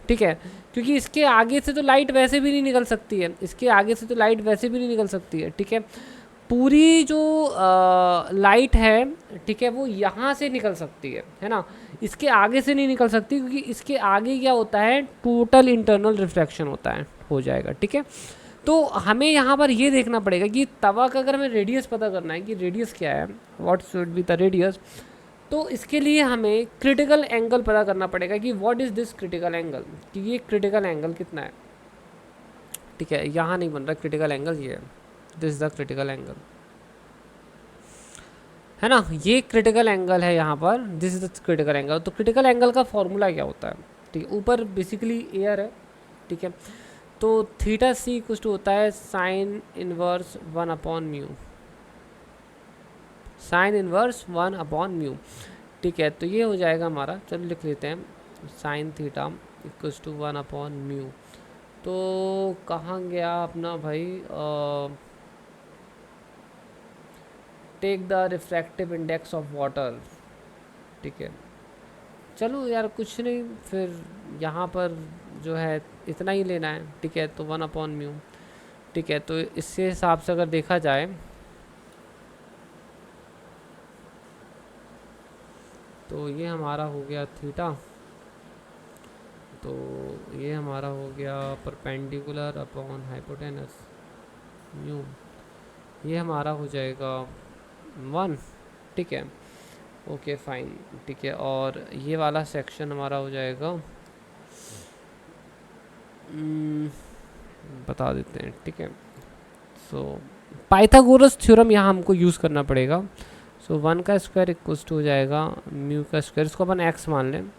ठीक है। क्योंकि इसके आगे से तो लाइट वैसे भी नहीं निकल सकती है, इसके आगे से तो लाइट वैसे भी नहीं निकल सकती है, ठीक है। पूरी जो लाइट है, ठीक है, वो यहाँ से निकल सकती है ना, इसके आगे से नहीं निकल सकती, क्योंकि इसके आगे क्या होता है, टोटल इंटरनल रिफ्लेक्शन होता है, हो जाएगा, ठीक है। तो हमें यहाँ पर ये देखना पड़ेगा कि तवा का अगर हमें रेडियस पता करना है कि रेडियस क्या है, what should be the radius, तो इसके लिए हमें क्रिटिकल एंगल पता करना पड़ेगा कि what is this critical angle, कि ये क्रिटिकल एंगल कितना है, ठीक है। यहाँ नहीं बन रहा क्रिटिकल एंगल, ये है, this is the critical angle, है ना, ये क्रिटिकल एंगल है यहाँ पर, this is the critical angle. तो क्रिटिकल एंगल का फॉर्मूला क्या होता है, ठीक है, ऊपर बेसिकली एयर है, ठीक है, तो थीटा सी कुछ होता है साइन इनवर्स 1/μ, साइन इनवर्स 1/μ, ठीक है। तो ये हो जाएगा हमारा, चलो लिख लेते हैं, साइन थीटा इक्वल्स टू 1/μ। तो कहाँ गया अपना भाई, take the refractive index of water, ठीक है, चलो यार कुछ नहीं, फिर यहाँ पर जो है इतना ही लेना है, ठीक है, तो 1/μ, ठीक है। तो इससे हिसाब से अगर देखा जाए तो ये हमारा हो गया थीटा, तो ये हमारा हो गया परपेंडिकुलर अपॉन हाइपोटेनस म्यू, ये हमारा हो जाएगा 1, ठीक है, ओके फाइन, ठीक है। और ये वाला सेक्शन हमारा हो जाएगा, बता देते हैं, ठीक है। सो पाइथागोरस थ्योरम यहाँ हमको यूज़ करना पड़ेगा। सो 1 का स्क्वायर इक्वल्स टू हो जाएगा म्यू का स्क्वायर, इसको अपन x मान लें,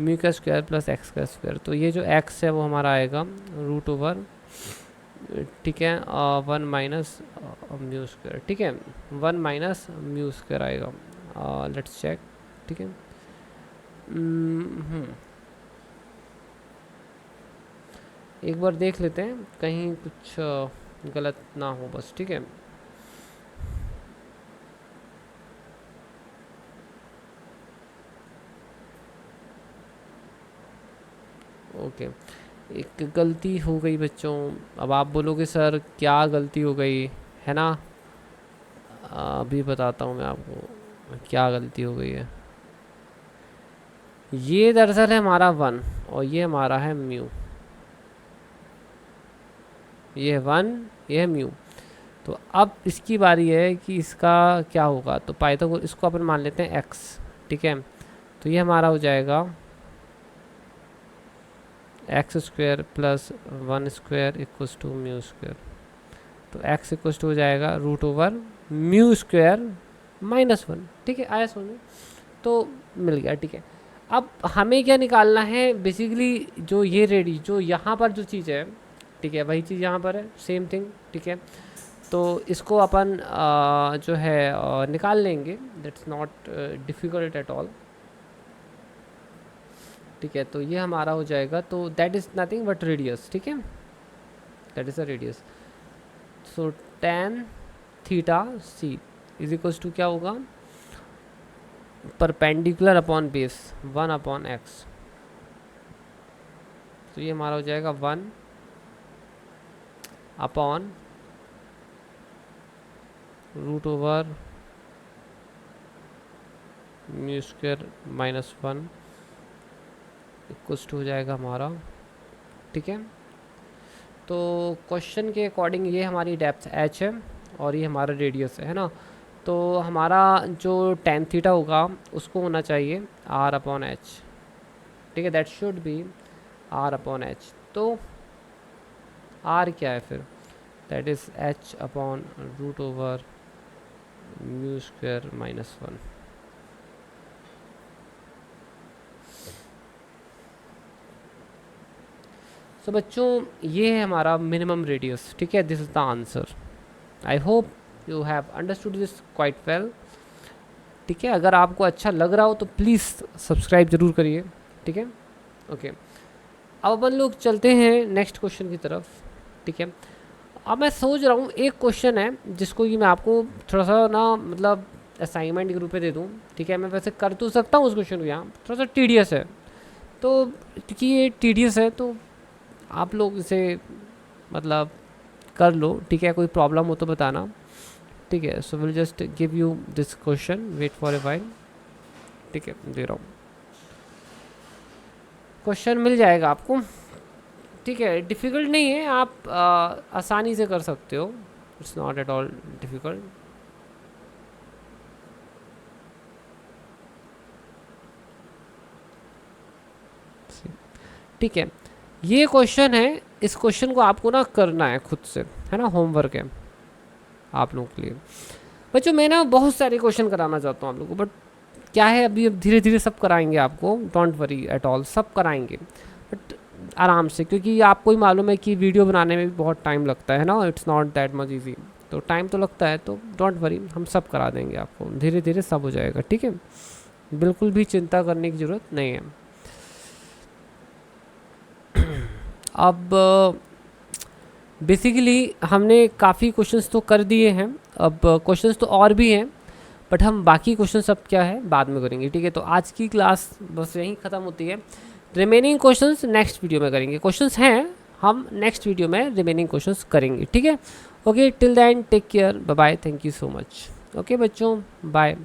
म्यू का स्क्वायर प्लस x का स्क्वायर, तो ये जो x है वो हमारा आएगा रूट ओवर, ठीक है, 1 माइनस म्यू स्क्वायर, ठीक है, 1 माइनस म्यू स्क्वायर आएगा, लेट्स चेक, ठीक है। एक बार देख लेते हैं कहीं कुछ गलत ना हो बस, ठीक है। ओके, एक गलती हो गई बच्चों, अब आप बोलोगे सर क्या गलती हो गई, है ना, अभी बताता हूँ मैं आपको क्या गलती हो गई है। ये दरअसल है हमारा 1 और ये हमारा है म्यू, ये 1 ये है म्यू। तो अब इसकी बारी है कि इसका क्या होगा, तो पाइथागोरस इसको अपन मान लेते हैं x, ठीक है, तो ये हमारा हो जाएगा x square plus 1 square equals to mu square, तो x इक्वल्स टू हो जाएगा root over mu square minus 1, ठीक है, आया समझ में, तो मिल गया, ठीक है। अब हमें क्या निकालना है, बेसिकली जो ये रेडी जो यहाँ पर जो चीज़ है, ठीक है, वही चीज़ यहाँ पर है, सेम थिंग, ठीक है। तो इसको अपन जो है निकाल लेंगे, that's not difficult at all, ठीक है। तो ये हमारा हो जाएगा, तो that is nothing but radius, ठीक है, that is a radius. So tan theta c is equals to क्या होगा, परपेंडिकुलर अपॉन बेस 1/x, तो ये हमारा हो जाएगा 1 upon root over mu square minus 1 equals to हो जाएगा हमारा, ठीक है। तो क्वेश्चन के अकॉर्डिंग ये हमारी डेप्थ h है और ये हमारा रेडियस है ना, तो हमारा जो tan थीटा होगा उसको होना चाहिए r/h, ठीक है, दैट शुड बी r/h। तो r क्या है फिर, that is h upon root over mu square minus 1। So बच्चों ये है हमारा मिनिमम रेडियस, ठीक है, this is the answer. I hope you have understood this quite well, ठीक है। अगर आपको अच्छा लग रहा हो तो प्लीज़ सब्सक्राइब ज़रूर करिए, ठीक है, ओके। अब अपन लोग चलते हैं नेक्स्ट क्वेश्चन की तरफ, ठीक है। अब मैं सोच रहा हूँ एक क्वेश्चन है जिसको कि मैं आपको थोड़ा सा ना मतलब असाइनमेंट के रूप में दे दूँ, ठीक है। मैं वैसे कर तो सकता हूँ उस क्वेश्चन को, यहाँ थोड़ा सा टीडियस है, तो क्योंकि ये टीडियस है तो आप लोग इसे मतलब कर लो, ठीक है, कोई प्रॉब्लम हो तो बताना, ठीक है। So will just give you this question, wait for a while, ठीक है, दे रहा हूँ, क्वेश्चन मिल जाएगा आपको, ठीक है, डिफ़िकल्ट नहीं है, आप आसानी से कर सकते हो, it's not at all difficult. ठीक है, ये क्वेश्चन है, इस क्वेश्चन को आपको ना करना है खुद से, है ना, होमवर्क है, आप लोगों के लिए। बच्चों मैं ना बहुत सारे क्वेश्चन कराना चाहता हूँ आप लोगों को, बट क्या है अभी अब धीरे धीरे सब कराएंगे आपको, डोंट वरी एट ऑल, सब कराएंगे बट आराम से, क्योंकि आपको ही मालूम है कि वीडियो बनाने में भी बहुत टाइम लगता है ना, it's not that much easy, तो टाइम तो लगता है, तो डोंट वरी, हम सब करा देंगे आपको, धीरे धीरे सब हो जाएगा, ठीक है, बिल्कुल भी चिंता करने की ज़रूरत नहीं है। अब बेसिकली हमने काफ़ी क्वेश्चंस तो कर दिए हैं, अब क्वेश्चंस तो और भी हैं, बट हम बाकी क्वेश्चन सब क्या है बाद में करेंगे, ठीक है। तो आज की क्लास बस यहीं ख़त्म होती है, रिमेनिंग क्वेश्चंस नेक्स्ट वीडियो में करेंगे, क्वेश्चंस हैं हम नेक्स्ट वीडियो में रिमेनिंग क्वेश्चंस करेंगे, ठीक है। Okay till then take care, bye bye, thank you so much. Okay बच्चों, बाय।